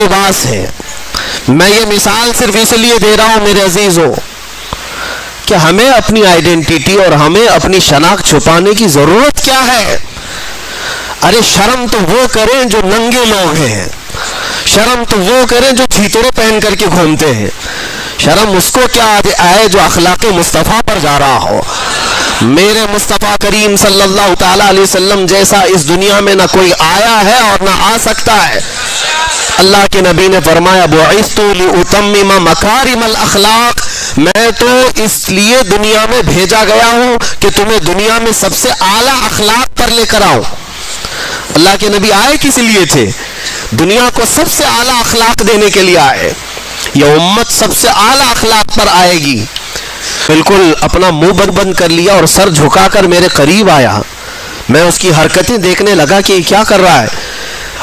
लिबास है। मैं ये मिसाल सिर्फ इसलिए दे रहा हूं मेरे अजीजों कि हमें अपनी आइडेंटिटी और हमें अपनी शनाख्त छुपाने की जरूरत क्या है। अरे शर्म तो वो करें जो नंगे लोग हैं, शर्म तो वो करें जो छीतरे पहन करके घूमते हैं, शर्म उसको क्या आए जो अखलाके मुस्तफ़ा पर जा रहा हो। मेरे मुस्तफ़ा करीम सल्लल्लाहु ताला अलैहि वसल्लम जैसा इस दुनिया में ना कोई आया है और ना आ सकता है। अल्लाह के नबी ने फरमाया बुइस्तु लिउतम्मिम मकारिमल अखलाक, मैं तो इसलिए दुनिया में भेजा गया हूं कि तुम्हें दुनिया में सबसे आला अखलाक पर लेकर आऊं। अल्लाह के नबी आए किस लिए थे? दुनिया को सबसे आला अखलाक देने के लिए आए। यह उम्मत सबसे आला अखलाक पर आएगी। बिल्कुल अपना मुंह बंद कर लिया और सर झुकाकर मेरे करीब आया। मैं उसकी हरकतें देखने लगा कि क्या कर रहा है,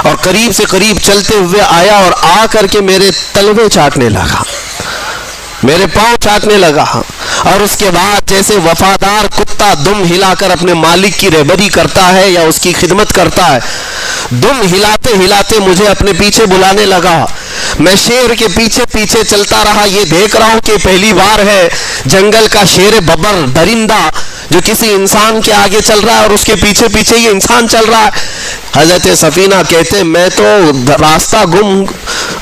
और करीब से करीब चलते हुए आया और आ करके मेरे तलवे चाटने लगा, मेरे पांव चाटने लगा। और उसके बाद जैसे वफादार कुत्ता दुम हिलाकर अपने मालिक की रहबरी करता है या उसकी खिदमत करता है, दुम हिलाते हिलाते मुझे अपने पीछे बुलाने लगा। मैं शेर के पीछे पीछे चलता रहा। ये देख रहा हूं कि पहली बार है जंगल का शेर बबर दरिंदा जो किसी इंसान के आगे चल रहा है और उसके पीछे पीछे ये इंसान चल रहा है। हजरत सफीना कहते मैं तो रास्ता गुम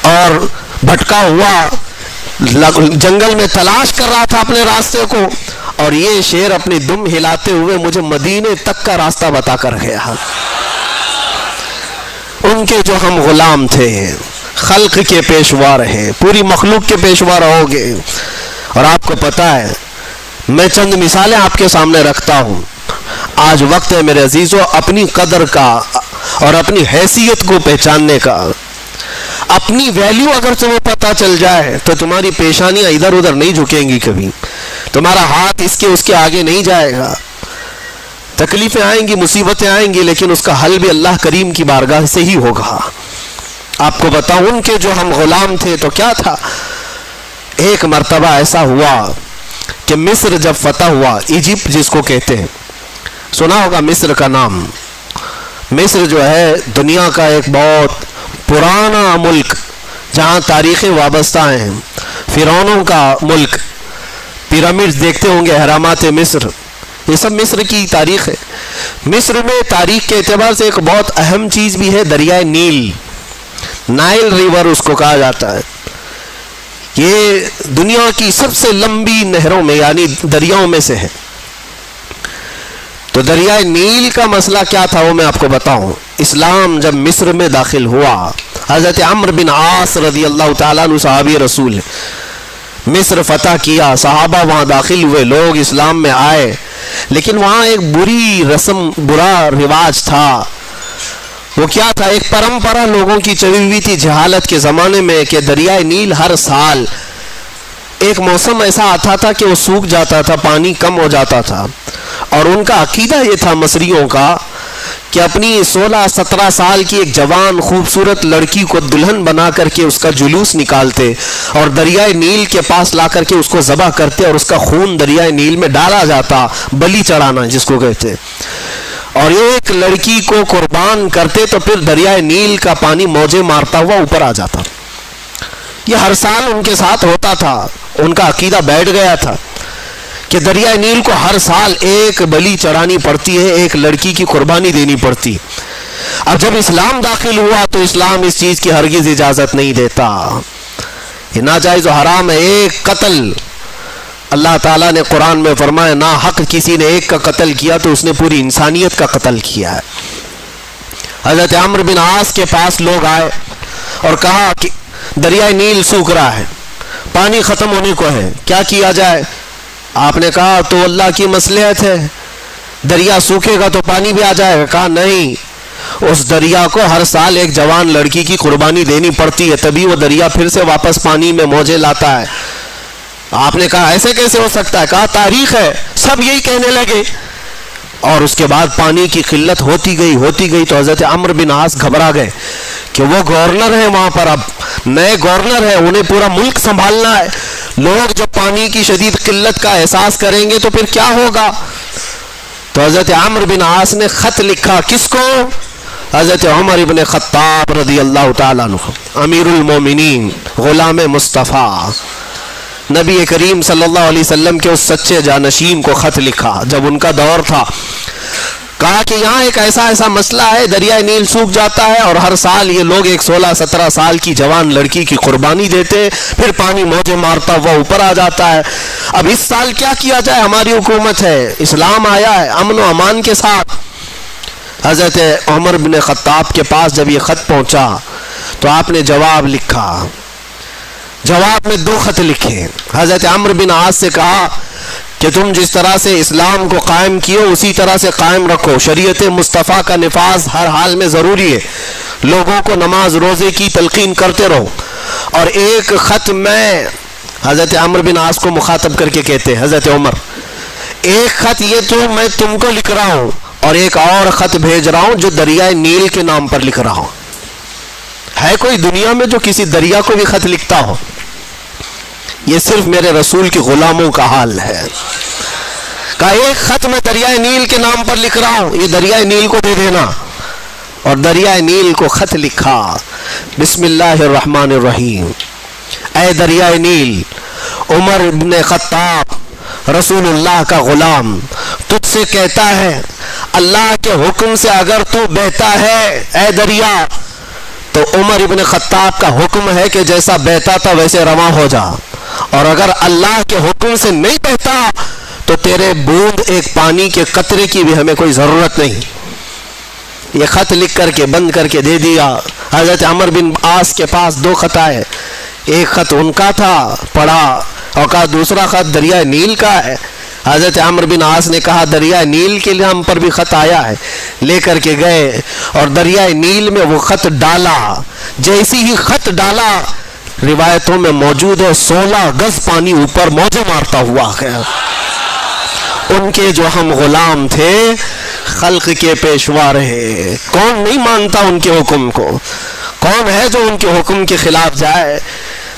और भटका हुआ जंगल में तलाश कर रहा था अपने रास्ते को, और ये शेर अपनी दुम हिलाते हुए मुझे मदीने तक का रास्ता बता कर गया। उनके जो हम गुलाम थे, खल्क के पेशवा रहे, पूरी मखलूक के पेशवा रहोगे। और आपको पता है, मैं चंद मिसालें आपके सामने रखता हूं। आज वक्त है मेरे अजीजों अपनी कदर का और अपनी हैसियत को पहचानने का। अपनी वैल्यू अगर तुम्हें पता चल जाए तो तुम्हारी पेशानियां इधर उधर नहीं झुकेंगी, कभी तुम्हारा हाथ इसके उसके आगे नहीं जाएगा। तकलीफें आएंगी, मुसीबतें आएंगी, लेकिन उसका हल भी अल्लाह करीम की बारगाह से ही होगा। आपको बताऊं, उनके जो हम गुलाम थे तो क्या था, एक मर्तबा ऐसा हुआ कि मिस्र जब फतह हुआ, इजिप्ट जिसको कहते हैं, सुना होगा मिस्र का नाम। मिस्र जो है दुनिया का एक बहुत पुराना मुल्क जहाँ तारीखें वाबस्ता हैं, फिरौनों का मुल्क, पिरामिड्स देखते होंगे, हरामात मिस्र, ये सब मिस्र की तारीख है। मिस्र में तारीख के एतबार से एक बहुत अहम चीज़ भी है, दरियाए नील, नाइल रिवर उसको कहा जाता है। ये दुनिया की सबसे लंबी नहरों में यानी दरियाओं में से है। तो दरियाए नील का मसला क्या था वो मैं आपको बताऊं। इस्लाम जब मिस्र में दाखिल हुआ, हज़रत अम्र बिन आस रज़ी अल्लाह ताला अन्हु सहाबी रसूल, मिस्र फतह किया, सहाबा वहाँ दाखिल हुए, लोग इस्लाम में आए, लेकिन वहाँ एक बुरी रस्म, बुरा रिवाज था। वो क्या था, एक परंपरा लोगों की चली हुई थी जहालत के ज़माने में कि दरियाए नील हर साल एक मौसम ऐसा आता था कि वो सूख जाता था, पानी कम हो जाता था। और उनका अकीदा ये था मसरियों का कि अपनी 16-17 साल की एक जवान खूबसूरत लड़की को दुल्हन बना करके उसका जुलूस निकालते और दरियाए नील के पास ला करके उसको ज़बह करते और उसका खून दरियाए नील में डाला जाता, बलि चढ़ाना जिसको कहते। और एक लड़की को कुर्बान करते तो फिर दरियाए नील का पानी मौजे मारता हुआ ऊपर आ जाता। ये हर साल उनके साथ होता था। उनका अकीदा बैठ गया था कि दरियाए नील को हर साल एक बलि चढ़ानी पड़ती है, एक लड़की की कुर्बानी देनी पड़ती। अब जब इस्लाम दाखिल हुआ तो इस्लाम इस चीज़ की हरगिज़ इजाज़त नहीं देता, ये नाजायज़ हराम है। एक कत्ल, अल्लाह ताला ने कुरान में फरमाया, ना हक किसी ने एक का कत्ल किया तो उसने पूरी इंसानियत का कत्ल किया है। हज़रत अम्र बिन आस के पास लोग आए और कहा कि दरियाए नील सूख रहा है, पानी ख़त्म होने को है, क्या किया जाए? आपने कहा तो अल्लाह की मसलहत है, दरिया सूखेगा तो पानी भी आ जाएगा। कहा नहीं, उस दरिया को हर साल एक जवान लड़की की कुर्बानी देनी पड़ती है, तभी वो दरिया फिर से वापस पानी में मौजे लाता है। आपने कहा ऐसे कैसे हो सकता है? कहा तारीख है। सब यही कहने लगे और उसके बाद पानी की किल्लत होती गई तो हज़रत अम्र बिन आस घबरा गए कि वो गवर्नर है वहाँ पर, अब नए गवर्नर है, उन्हें पूरा मुल्क संभालना है। लोग जब पानी की शदीद किल्लत का एहसास करेंगे तो फिर क्या होगा? तो हज़रत अम्र बिन आस ने ख़त लिखा, किसको? हज़रत उमर इब्न ख़त्ताब रज़ियल्लाहु ताला अन्हु, अमीरुल मोमिनीन, ग़ुलाम मुस्तफ़ा, नबी करीम सल्लल्लाहु अलैहि वसल्लम के उस सच्चे जानशीन को ख़त लिखा जब उनका दौर था। कहा कि यहाँ एक ऐसा मसला है, दरिया नील सूख जाता है और हर साल ये लोग एक 16-17 साल की जवान लड़की की कुर्बानी देते, फिर पानी मौजे मारता हुआ ऊपर आ जाता है। अब इस साल क्या किया जाए? हमारी हुकूमत है, इस्लाम आया है अमन व अमान के साथ। हज़रत उमर बिन ख़त्ताब के पास जब ये ख़त पहुँचा तो आपने जवाब लिखा। जवाब में 2 ख़त लिखे। हज़रत अम्र बिन आस से कहा कि तुम जिस तरह से इस्लाम को कायम किए उसी तरह से कायम रखो, शरीयत मुस्तफ़ा का निफाज हर हाल में ज़रूरी है, लोगों को नमाज रोज़े की तलकीन करते रहो। और एक ख़त में हज़रत अम्र बिन आस को मुखातब करके कहते हैं, हज़रत उमर एक ख़त ये तो मैं तुमको लिख रहा हूँ और एक और ख़त भेज रहा हूँ जो दरिया नील के नाम पर लिख रहा हूँ। है कोई दुनिया में जो किसी दरिया को भी ख़त लिखता हो? ये सिर्फ मेरे रसूल के गुलामों का हाल है। का एक ख़त मैं दरिया नील के नाम पर लिख रहा हूँ, ये दरिया नील को दे देना। और दरिया नील को ख़त लिखा, बिस्मिल्लाहिर्रहमानिर्रहीम, ऐ दरिया नील, उमर इब्न ख़त्ताब रसूलुल्लाह का गुलाम तुझसे कहता है, अल्लाह के हुक्म से अगर तू बहता है ऐ दरिया, तो उमर इब्न ख़त्ताब का हुक्म है कि जैसा बहता था वैसे रवां हो जा, और अगर अल्लाह के हुक्म से नहीं बहता तो तेरे बूंद एक पानी के कतरे की भी हमें कोई ज़रूरत नहीं। ये ख़त लिख करके बंद करके दे दिया। हज़रत अमर बिन आस के पास 2 ख़त आए, एक ख़त उनका था, पढ़ा और कहा दूसरा ख़त दरिया नील का है। हज़रत अम्र बिन आस ने कहा दरिया नील के लिए हम पर भी ख़त आया है। लेकर के गए और दरिया नील में वो ख़त डाला। जैसी ही ख़त डाला, रिवायतों में मौजूद है 16 गज पानी ऊपर मौजे मारता हुआ गया। उनके जो हम गुलाम थे खल्क के पेशवा रहे। कौन नहीं मानता उनके हुक्म को? कौन है जो उनके हुक्म के खिलाफ जाए?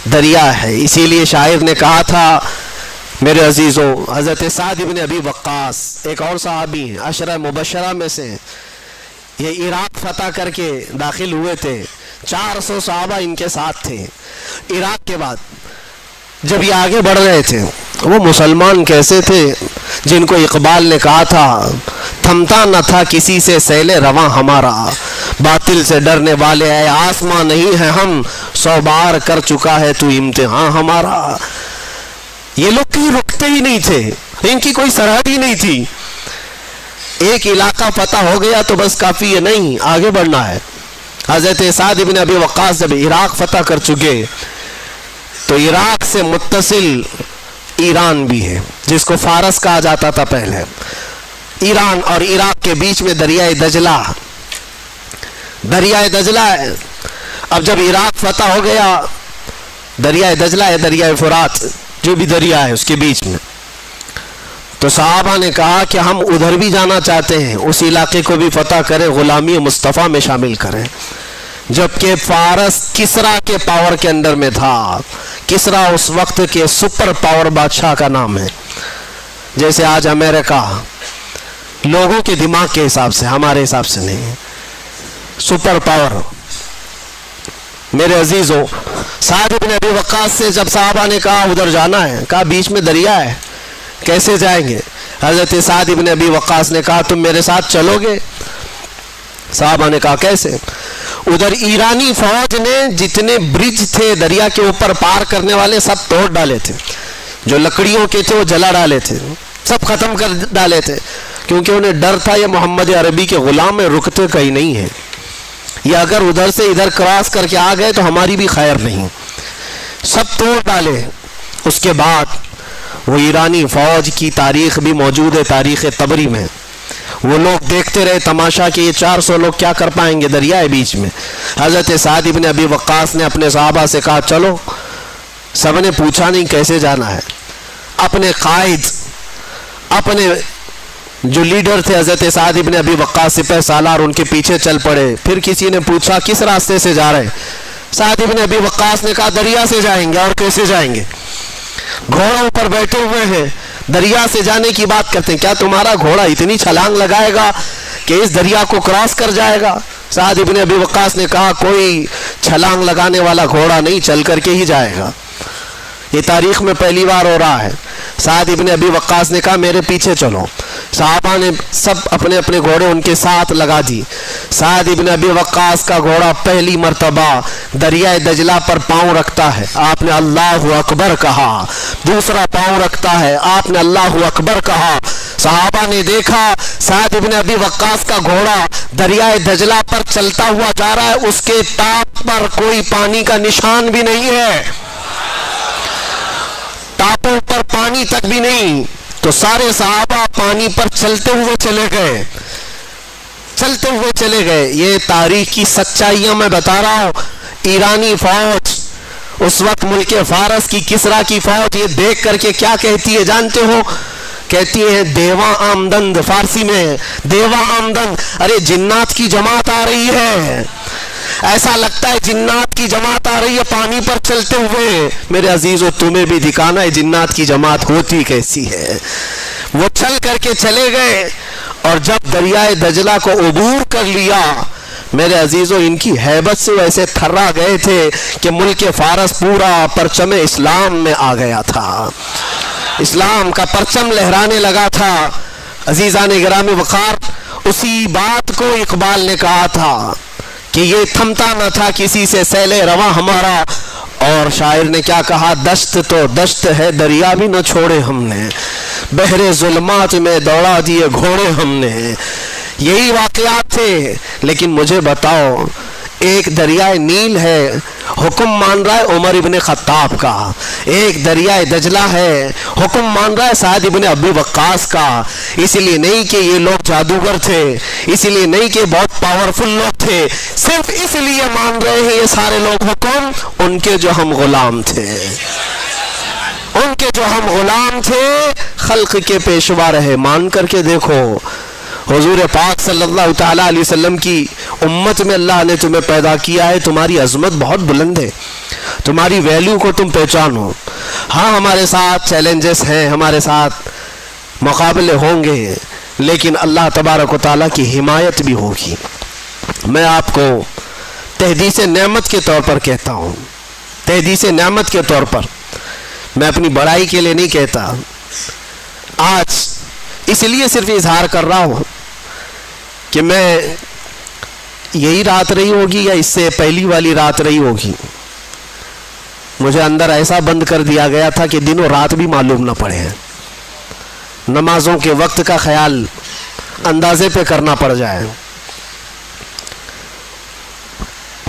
दरिया है। इसीलिए शायर ने कहा था, मेरे अजीज़ों, हज़रत साद इब्न अबी वक्कास एक और सहाबी हैं, अशरा मुबशरा में से, ये इराक फतह करके दाखिल हुए थे। 400 सहाबा इनके साथ थे। इराक के बाद जब ये आगे बढ़ रहे थे, वो मुसलमान कैसे थे जिनको इकबाल ने कहा था, थमता न था किसी से सैले रवां हमारा, बातिल से डरने वाले है आसमां नहीं है हम, 100 बार कर चुका है तू इम्तिहान हमारा। ये लोग कहीं रुकते ही नहीं थे, इनकी कोई सरहद ही नहीं थी। एक इलाका फतह हो गया तो बस काफ़ी है नहीं, आगे बढ़ना है। हज़रत साद इब्न अबी वक्कास जब इराक फतह कर चुके तो इराक से मुत्तसिल ईरान भी है, जिसको फारस कहा जाता था पहले। ईरान और इराक के बीच में दरियाए दजला है। अब जब इराक फतह हो गया, दरियाए दजला है, दरियाए फुरात जो भी दरिया है उसके बीच में, तो सहाबा ने कहा कि हम उधर भी जाना चाहते हैं, उस इलाके को भी फतह करें, गुलामी मुस्तफ़ा में शामिल करें। जबकि फारस किसरा के पावर के अंडर में था। किसरा उस वक्त के सुपर पावर बादशाह का नाम है। जैसे आज अमेरिका, लोगों के दिमाग के हिसाब से, हमारे हिसाब से नहीं, सुपर पावर। मेरे अजीज़ों, साद इब्न अबी वक्कास से जब साहबा ने कहा उधर जाना है, कहा बीच में दरिया है, कैसे जाएंगे? हज़रत साद इब्न अबी वक्कास ने कहा तुम मेरे साथ चलोगे? साहबा ने कहा कैसे? उधर ईरानी फौज ने जितने ब्रिज थे दरिया के ऊपर पार करने वाले सब तोड़ डाले थे, जो लकड़ियों के थे वो जला डाले थे, सब खत्म कर डाले थे, क्योंकि उन्हें डर था ये मोहम्मद अरबी के गुलाम में रुकते कहीं नहीं है, ये अगर उधर से इधर क्रॉस करके आ गए तो हमारी भी खैर नहीं। सब तोड़ डाले। उसके बाद वो ईरानी फौज की तारीख भी मौजूद है तारीख तबरी में। वो लोग देखते रहे तमाशा कि ये 400 लोग क्या कर पाएंगे दरिया है बीच में। हज़रत साद इब्न अबी वक्कास ने अपने सहाबा से कहा चलो। सबने पूछा नहीं कैसे जाना है। अपने कायद, अपने जो लीडर थे हज़रत साद इब्न अबी वक्कास सिपह सालार, उनके पीछे चल पड़े। फिर किसी ने पूछा किस रास्ते से जा रहे? साद इब्न अबी वक्कास ने कहा दरिया से जाएंगे। और कैसे जाएंगे? घोड़ों पर बैठे हुए हैं, दरिया से जाने की बात करते हैं। क्या तुम्हारा घोड़ा इतनी छलांग लगाएगा कि इस दरिया को क्रॉस कर जाएगा? साद इब्ने अबी वक्कास ने कहा कोई छलांग लगाने वाला घोड़ा नहीं, चल करके ही जाएगा। ये तारीख में पहली बार हो रहा है। साद इब्ने अबी वक्कास ने कहा मेरे पीछे चलो। सहाबा ने सब अपने अपने घोड़े उनके साथ लगा दी। साद इब्ने अबी वक्कास का घोड़ा पहली मर्तबा दरियाए दजला पर पांव रखता है, आपने अल्लाहु अकबर कहा। दूसरा पांव रखता है, आपने अल्लाहु अकबर कहा। सहाबा ने देखा साद इब्ने अबी वक्कास का घोड़ा दरियाए दजला पर चलता हुआ जा रहा है, उसके टाप पर कोई पानी का निशान भी नहीं है, टापों पर पानी तक भी नहीं। तो सारे सहाबा पानी पर चलते हुए चले गए, चलते हुए चले गए। ये तारीख की सच्चाइयां मैं बता रहा हूं। ईरानी फौज उस वक्त मुल्क फारस की, किसरा की फौज ये देख करके क्या कहती है जानते हो? कहती है देवा आमदन, फारसी में देवा आमदन। अरे जिन्नात की जमात आ रही है, ऐसा लगता है जिन्नात की जमात आ रही है पानी पर चलते हुए। मेरे अजीजों तुम्हें भी दिखाना है जिन्नात की जमात होती कैसी है। वो चल करके चले गए और जब दरियाए दजला को उबूर कर लिया, मेरे अजीजों इनकी हैबत से वैसे थर्रा गए थे कि मुल्क फारस पूरा परचम इस्लाम में आ गया था, इस्लाम का परचम लहराने लगा था। अजीजान गिरामी वक़ार, उसी बात को इकबाल ने कहा था कि ये थमता न था किसी से सैले रवा हमारा। और शायर ने क्या कहा? दश्त तो दश्त है दरिया भी न छोड़े हमने, बहरे जुल्मात में दौड़ा दिए घोड़े हमने। यही वाकयात थे। लेकिन मुझे बताओ, एक दरियाए नील है, हुक्म मान रहा है उमर इब्ने खत्ताब का। एक दरियाए दजला है, हुक्म मान रहा है साद इब्ने अबी वक्कास का। इसलिए नहीं कि ये लोग जादूगर थे, इसलिए नहीं कि बहुत पावरफुल लोग थे, सिर्फ इसलिए मान रहे हैं ये सारे लोग हुक्म उनके जो हम गुलाम थे, उनके जो हम गुलाम थे, खल्क के पेशवा रहे। मान करके देखो, हुजूर पाक सल्लल्लाहु ताला अलैहि वसल्लम की उम्मत में अल्लाह ने तुम्हें पैदा किया है। तुम्हारी अजमत बहुत बुलंद है, तुम्हारी वैल्यू को तुम पहचानो। हाँ, हमारे साथ चैलेंजेस हैं, हमारे साथ मुकाबले होंगे, लेकिन अल्लाह तबारक व तआला की हिमायत भी होगी। मैं आपको तहदीस नेमत के तौर पर कहता हूँ, तहदीस नेमत के तौर पर, मैं अपनी बड़ाई के लिए नहीं कहता। आज इसलिए सिर्फ इजहार कर रहा हूँ कि मैं यही रात रही होगी या इससे पहली वाली रात रही होगी, मुझे अंदर ऐसा बंद कर दिया गया था कि दिन और रात भी मालूम ना पड़े। नमाजों के वक्त का ख्याल अंदाजे पे करना पड़ जाए।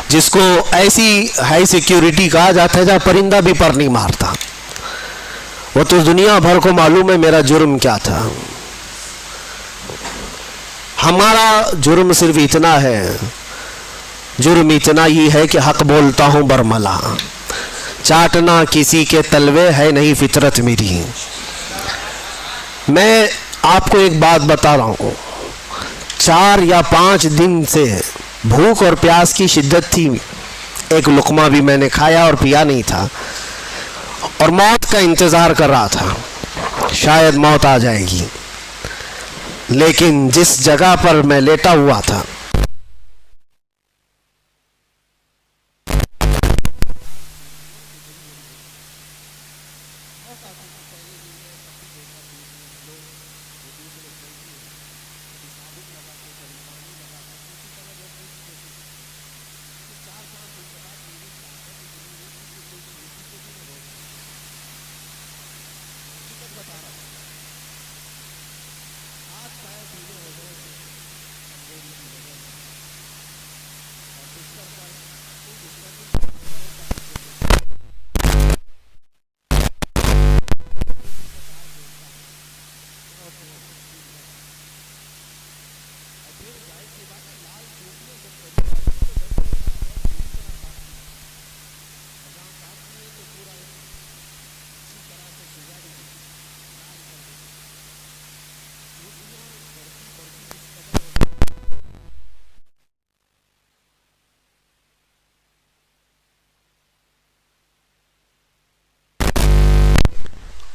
जिसको ऐसी हाई सिक्योरिटी कहा जाता है जहाँ परिंदा भी पर नहीं मारता, वो तो दुनिया भर को मालूम है मेरा जुर्म क्या था। हमारा जुर्म सिर्फ इतना है, जुर्म इतना ही है कि हक बोलता हूँ बरमला, चाटना किसी के तलवे है नहीं फितरत मेरी। मैं आपको एक बात बता रहा हूँ, 4 या 5 दिन से भूख और प्यास की शिद्दत थी। एक लुकमा भी मैंने खाया और पिया नहीं था, और मौत का इंतज़ार कर रहा था, शायद मौत आ जाएगी। लेकिन जिस जगह पर मैं लेटा हुआ था,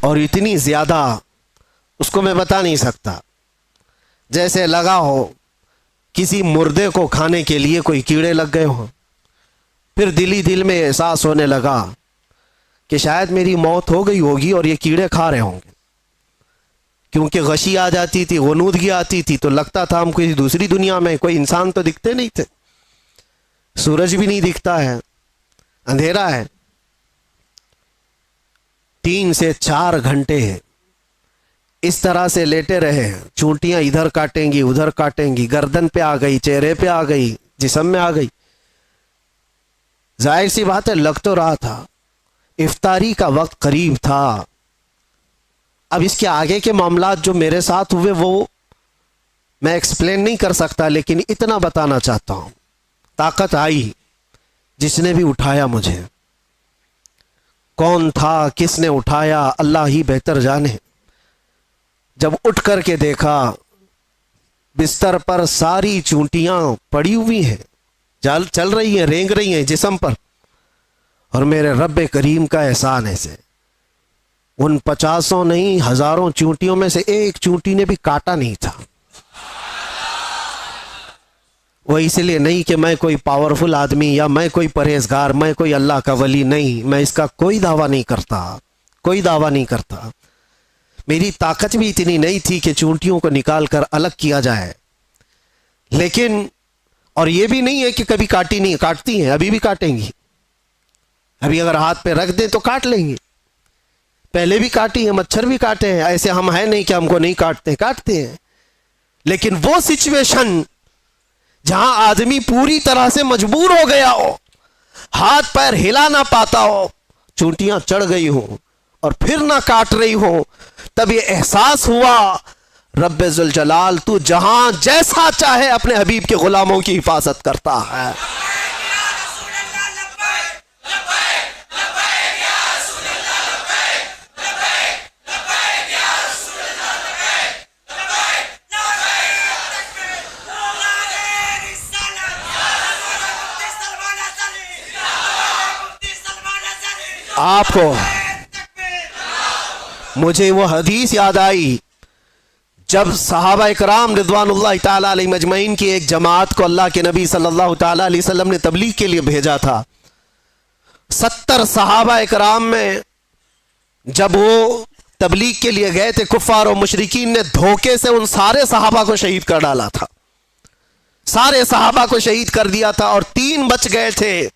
और इतनी ज़्यादा उसको मैं बता नहीं सकता, जैसे लगा हो किसी मुर्दे को खाने के लिए कोई कीड़े लग गए हों। फिर दिल ही दिल में एहसास होने लगा कि शायद मेरी मौत हो गई होगी और ये कीड़े खा रहे होंगे, क्योंकि गशी आ जाती थी, गनूदगी आती थी, तो लगता था हम किसी दूसरी दुनिया में। कोई इंसान तो दिखते नहीं थे, सूरज भी नहीं दिखता है, अंधेरा है। 3 से 4 घंटे इस तरह से लेटे रहे। चूंटियां इधर काटेंगी, उधर काटेंगी, गर्दन पे आ गई, चेहरे पे आ गई, जिस्म में आ गई। जाहिर सी बात है, लग तो रहा था। इफ्तारी का वक्त करीब था। अब इसके आगे के मामलात जो मेरे साथ हुए वो मैं एक्सप्लेन नहीं कर सकता, लेकिन इतना बताना चाहता हूं। ताकत आई, जिसने भी उठाया मुझे, कौन था, किसने उठाया, अल्लाह ही बेहतर जाने। जब उठ करके देखा, बिस्तर पर सारी चूंटियां पड़ी हुई हैं, चल रही हैं, रेंग रही हैं जिस्म पर। और मेरे रब्बे करीम का एहसान है से उन 50 नहीं, हजारों चूंटियों में से एक चूंटी ने भी काटा नहीं था। वो इसलिए नहीं कि मैं कोई पावरफुल आदमी या मैं कोई परहेजगार, मैं कोई अल्लाह का वली, नहीं, मैं इसका कोई दावा नहीं करता, कोई दावा नहीं करता। मेरी ताकत भी इतनी नहीं थी कि चूंटियों को निकाल कर अलग किया जाए। लेकिन और ये भी नहीं है कि कभी काटी नहीं, काटती हैं, अभी भी काटेंगी। अभी अगर हाथ पे रख दें तो काट लेंगे। पहले भी काटी है, मच्छर भी काटे हैं। ऐसे हम हैं नहीं कि हमको नहीं काटते, काटते हैं। लेकिन वो सिचुएशन जहां आदमी पूरी तरह से मजबूर हो गया हो, हाथ पैर हिला ना पाता हो, चूंटियां चढ़ गई हो और फिर ना काट रही हो, तब ये एहसास हुआ, रब्बे जुल जलाल तू जहां जैसा चाहे अपने हबीब के गुलामों की हिफाजत करता है। आपको मुझे वो हदीस याद आई जब सहाबा इकराम रिज़वानुल्लाह ताला अलैहिम अजमईन की एक जमात को अल्लाह के नबी सल्लल्लाहु ताला अलैहि वसल्लम ने तबलीग के लिए भेजा था। 70 सहाबा इकराम में जब वो तबलीग के लिए गए थे, कुफ्फार और मुशरिकीन ने धोखे से उन सारे सहाबा को शहीद कर डाला था, सारे सहाबा को शहीद कर दिया था और 3 बच गए थे।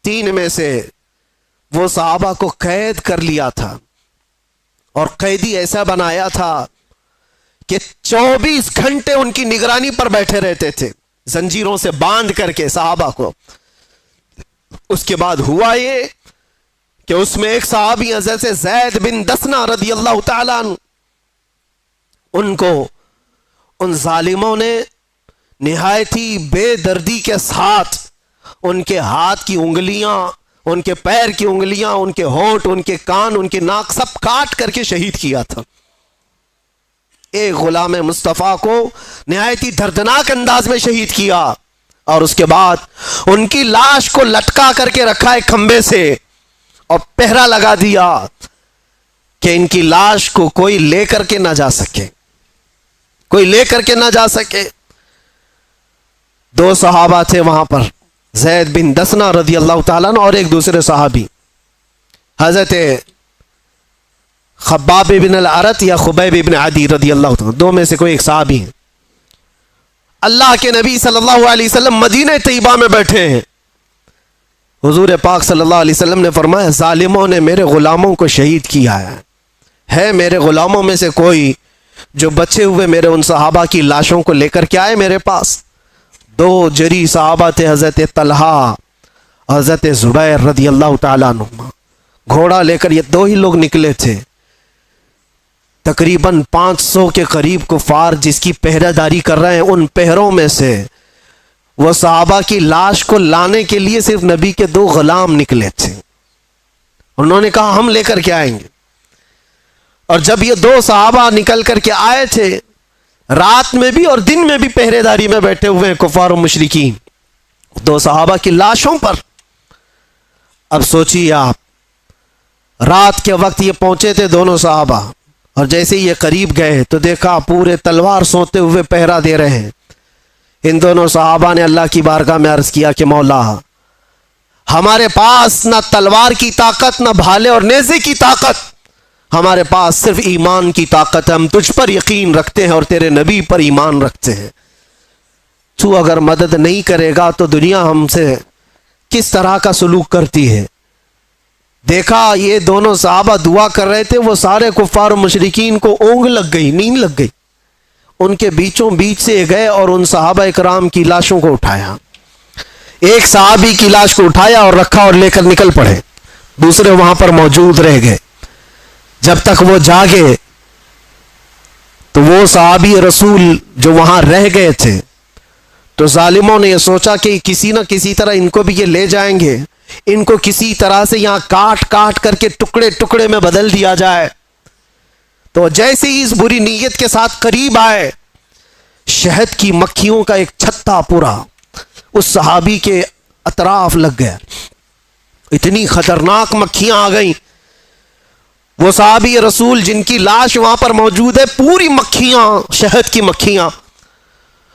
3 में से वो सहाबा को कैद कर लिया था और कैदी ऐसा बनाया था कि 24 घंटे उनकी निगरानी पर बैठे रहते थे, जंजीरों से बांध करके सहाबा को। उसके बाद हुआ ये कि उसमें एक सहाबी हज़रत ज़ैद बिन दसना रदियल्लाहु ताला अन्हु, उनको उन जालिमों ने निहायत ही बेदर्दी के साथ उनके हाथ की उंगलियां, उनके पैर की उंगलियां, उनके होंठ, उनके कान, उनके नाक सब काट करके शहीद किया था। एक गुलाम मुस्तफ़ा को निहायत ही दर्दनाक अंदाज में शहीद किया और उसके बाद उनकी लाश को लटका करके रखा एक खंबे से और पहरा लगा दिया कि इनकी लाश को कोई लेकर के ना जा सके, कोई लेकर के ना जा सके। 2 सहाबा थे वहां पर, ज़ैद बिन दसना रदियल्लाहु ताला अन्हु और एक दूसरे सहाबी हजरत खब्बाब बिन अल-अरत या खुबैब बिन अदी रदियल्लाहु ताला, 2 में से कोई एक सहाबी है। अल्लाह के नबी सल्लल्लाहु अलैहि वसल्लम मदीने तैयबा में बैठे हैं। हुजूर पाक सल्लल्लाहु अलैहि वसल्लम ने फरमाया, जालिमों ने मेरे गुलामों को शहीद किया है मेरे गुलामों में से कोई जो बचे हुए मेरे उन सहाबा की लाशों को लेकर के आए मेरे पास। 2 जरी सहाबा थे, हजरत तलहा, हजरत जुबैर रदियल्लाहु ताला अन्हुमा। घोड़ा लेकर ये 2 ही लोग निकले थे। तकरीबन 500 के करीब कुफार जिसकी पहरेदारी कर रहे हैं, उन पहरों में से वो सहाबा की लाश को लाने के लिए सिर्फ नबी के 2 गुलाम निकले थे। उन्होंने कहा हम लेकर के आएंगे। और जब ये 2 सहाबा निकल करके आए थे, रात में भी और दिन में भी पहरेदारी में बैठे हुए हैं कुफार और मुशरिकीन 2 सहाबा की लाशों पर। अब सोचिए आप, रात के वक्त ये पहुंचे थे दोनों सहाबा और जैसे ही ये करीब गए तो देखा पूरे तलवार सोते हुए पहरा दे रहे हैं। इन दोनों सहाबा ने अल्लाह की बारगाह में अर्ज किया कि मौला, हमारे पास ना तलवार की ताकत, ना भाले और नेज़े की ताकत, हमारे पास सिर्फ ईमान की ताकत है। हम तुझ पर यकीन रखते हैं और तेरे नबी पर ईमान रखते हैं। तू अगर मदद नहीं करेगा तो दुनिया हमसे किस तरह का सलूक करती है। देखा, ये दोनों सहाबा दुआ कर रहे थे, वो सारे कुफ्फार और मुशरिकीन को ऊँग लग गई, नींद लग गई। उनके बीचों बीच से गए और उन सहाबा इकराम की लाशों को उठाया। एक सहाबी की लाश को उठाया और रखा और लेकर निकल पड़े। दूसरे वहां पर मौजूद रह गए। जब तक वो जागे तो वो सहाबी रसूल जो वहां रह गए थे, तो जालिमों ने यह सोचा कि किसी ना किसी तरह इनको भी ये ले जाएंगे, इनको किसी तरह से यहां काट काट करके टुकड़े टुकड़े में बदल दिया जाए। तो जैसे ही इस बुरी नीयत के साथ करीब आए, शहद की मक्खियों का एक छत्ता पूरा उस सहाबी के अतराफ लग गया। इतनी खतरनाक मक्खियां आ गईं। वो सहाबी रसूल जिनकी लाश वहां पर मौजूद है, पूरी मक्खियां, शहद की मक्खियां।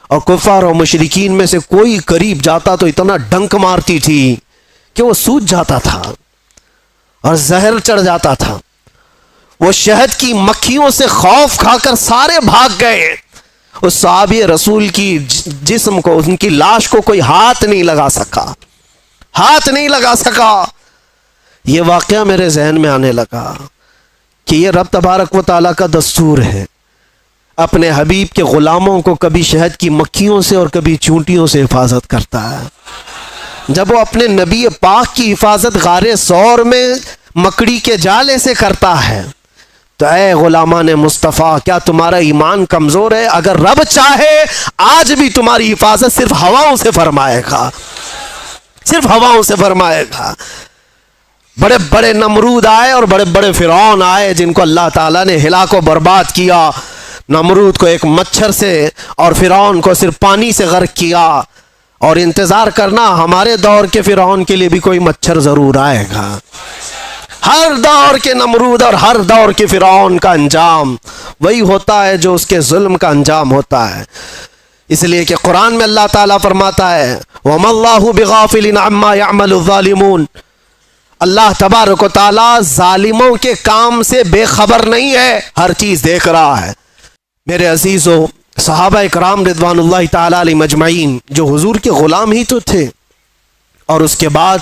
और कुफार और मुशरिकीन में से कोई करीब जाता तो इतना डंक मारती थी कि वो सूज जाता था और जहर चढ़ जाता था। वो शहद की मक्खियों से खौफ खाकर सारे भाग गए। उस सहाबी रसूल की जिस्म को, उनकी लाश को कोई हाथ नहीं लगा सका, हाथ नहीं लगा सका। ये वाकया मेरे जहन में आने लगा कि ये रब तबारक व तआला का दस्तूर है, अपने हबीब के गुलामों को कभी शहद की मक्खियों से और कभी चूंटियों से हिफाजत करता है। जब वो अपने नबी पाक की हिफाजत गारे सौर में मकड़ी के जाले से करता है, तो ऐ गुलामान मुस्तफ़ा, क्या तुम्हारा ईमान कमजोर है? अगर रब चाहे आज भी तुम्हारी हिफाजत सिर्फ हवाओं से फरमाएगा, सिर्फ हवाओं से फरमाएगा। बड़े बड़े नमरूद आए और बड़े बड़े फिरौन आए जिनको अल्लाह ताला ने हिलाको बर्बाद किया। नमरूद को एक मच्छर से और फिरौन को सिर्फ पानी से गर्क किया। और इंतजार करना, हमारे दौर के फिरौन के लिए भी कोई मच्छर जरूर आएगा। हर दौर के नमरूद और हर दौर के फिरौन का अंजाम वही होता है जो उसके जुल्म का अंजाम होता है। इसलिए कि कुरान में अल्लाह ताला फरमाता है, वमल्लाहु बिगाफिलिन अम्मा यअमलु ज़ालिमून, अल्लाह तबारक व तआला जालिमों के काम से बेखबर नहीं है, हर चीज देख रहा है। मेरे अजीजों, सहाबा इकराम रिदवानुल्लाहि ताला अलैहिम अजमईन जो हुजूर के गुलाम ही तो थे, और उसके बाद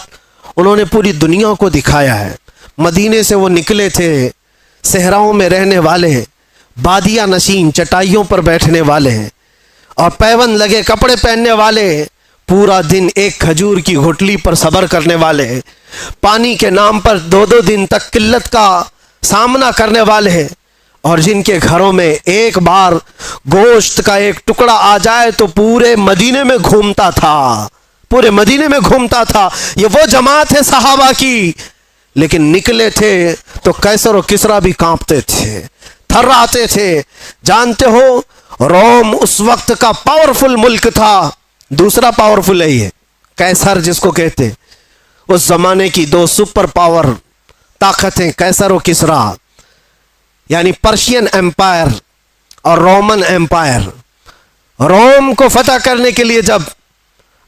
उन्होंने पूरी दुनिया को दिखाया है। मदीने से वो निकले थे, सहराओं में रहने वाले हैं, बादिया नशीन, चटाइयों पर बैठने वाले हैं और पैबंद लगे कपड़े पहनने वाले हैं, पूरा दिन एक खजूर की घुटली पर सब्र करने वाले हैं, पानी के नाम पर 2-2 दिन तक किल्लत का सामना करने वाले हैं, और जिनके घरों में एक बार गोश्त का एक टुकड़ा आ जाए तो पूरे मदीने में घूमता था, पूरे मदीने में घूमता था। ये वो जमात है सहाबा की। लेकिन निकले थे तो कैसर और किसरा भी कांपते थे, थर्राते थे। जानते हो, रोम उस वक्त का पावरफुल मुल्क था। दूसरा पावरफुल है ये कैसर जिसको कहते। उस जमाने की 2 सुपर पावर ताकतें, कैसर और किसरा, यानी पर्शियन एम्पायर और रोमन एम्पायर। रोम को फतह करने के लिए जब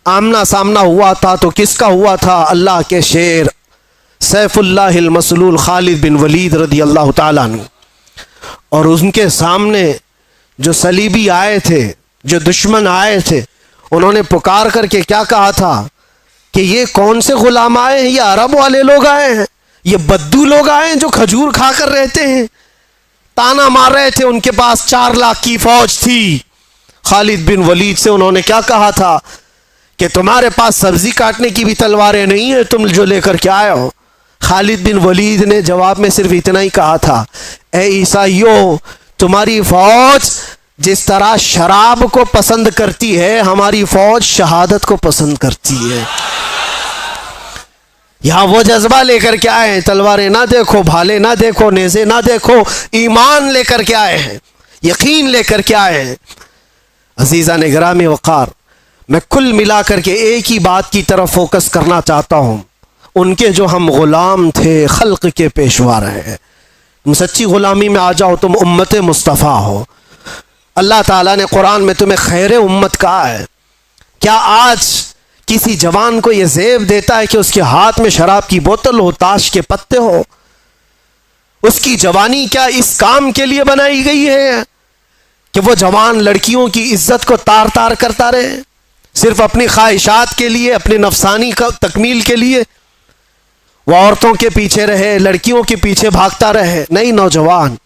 आमना सामना हुआ था तो किसका हुआ था? अल्लाह के शेर सैफुल्लाहिल मसलूल खालिद बिन वलीद रदी अल्लाह ताला अन्हु। और उनके सामने जो सलीबी आए थे, जो दुश्मन आए थे, उन्होंने पुकार करके क्या कहा था कि ये कौन से गुलाम आए हैं? ये अरब वाले लोग आए हैं, ये बद्दू लोग आए हैं जो खजूर खाकर रहते हैं। ताना मार रहे थे। उनके पास 4 लाख की फौज थी। खालिद बिन वलीद से उन्होंने क्या कहा था कि तुम्हारे पास सब्जी काटने की भी तलवारें नहीं है, तुम जो लेकर के आए हो। खालिद बिन वलीद ने जवाब में सिर्फ इतना ही कहा था, ए ईसाइयों, तुम्हारी फौज जिस तरह शराब को पसंद करती है, हमारी फौज शहादत को पसंद करती है। यहां वो जज्बा लेकर के आए हैं, तलवारें ना देखो, भाले ना देखो, नेज़े ना देखो, ईमान लेकर के आए हैं, यकीन लेकर के आए हैं। अजीज़ान गिरामी वक़ार, मैं कुल मिलाकर के एक ही बात की तरफ फोकस करना चाहता हूं। उनके जो हम गुलाम थे, खल्क के पेशवा रहे। तुम सच्ची गुलामी में आ जाओ, तुम उम्मत मुस्तफ़ा हो। अल्लाह ताला ने कुरान में तुम्हें खैर उम्मत कहा है। क्या आज किसी जवान को यह ज़ेब देता है कि उसके हाथ में शराब की बोतल हो, ताश के पत्ते हो? उसकी जवानी क्या इस काम के लिए बनाई गई है कि वो जवान लड़कियों की इज्जत को तार तार करता रहे, सिर्फ अपनी ख्वाहिशात के लिए, अपने नफसानी का तकमील के लिए वो औरतों के पीछे रहे, लड़कियों के पीछे भागता रहे? नहीं नौजवान,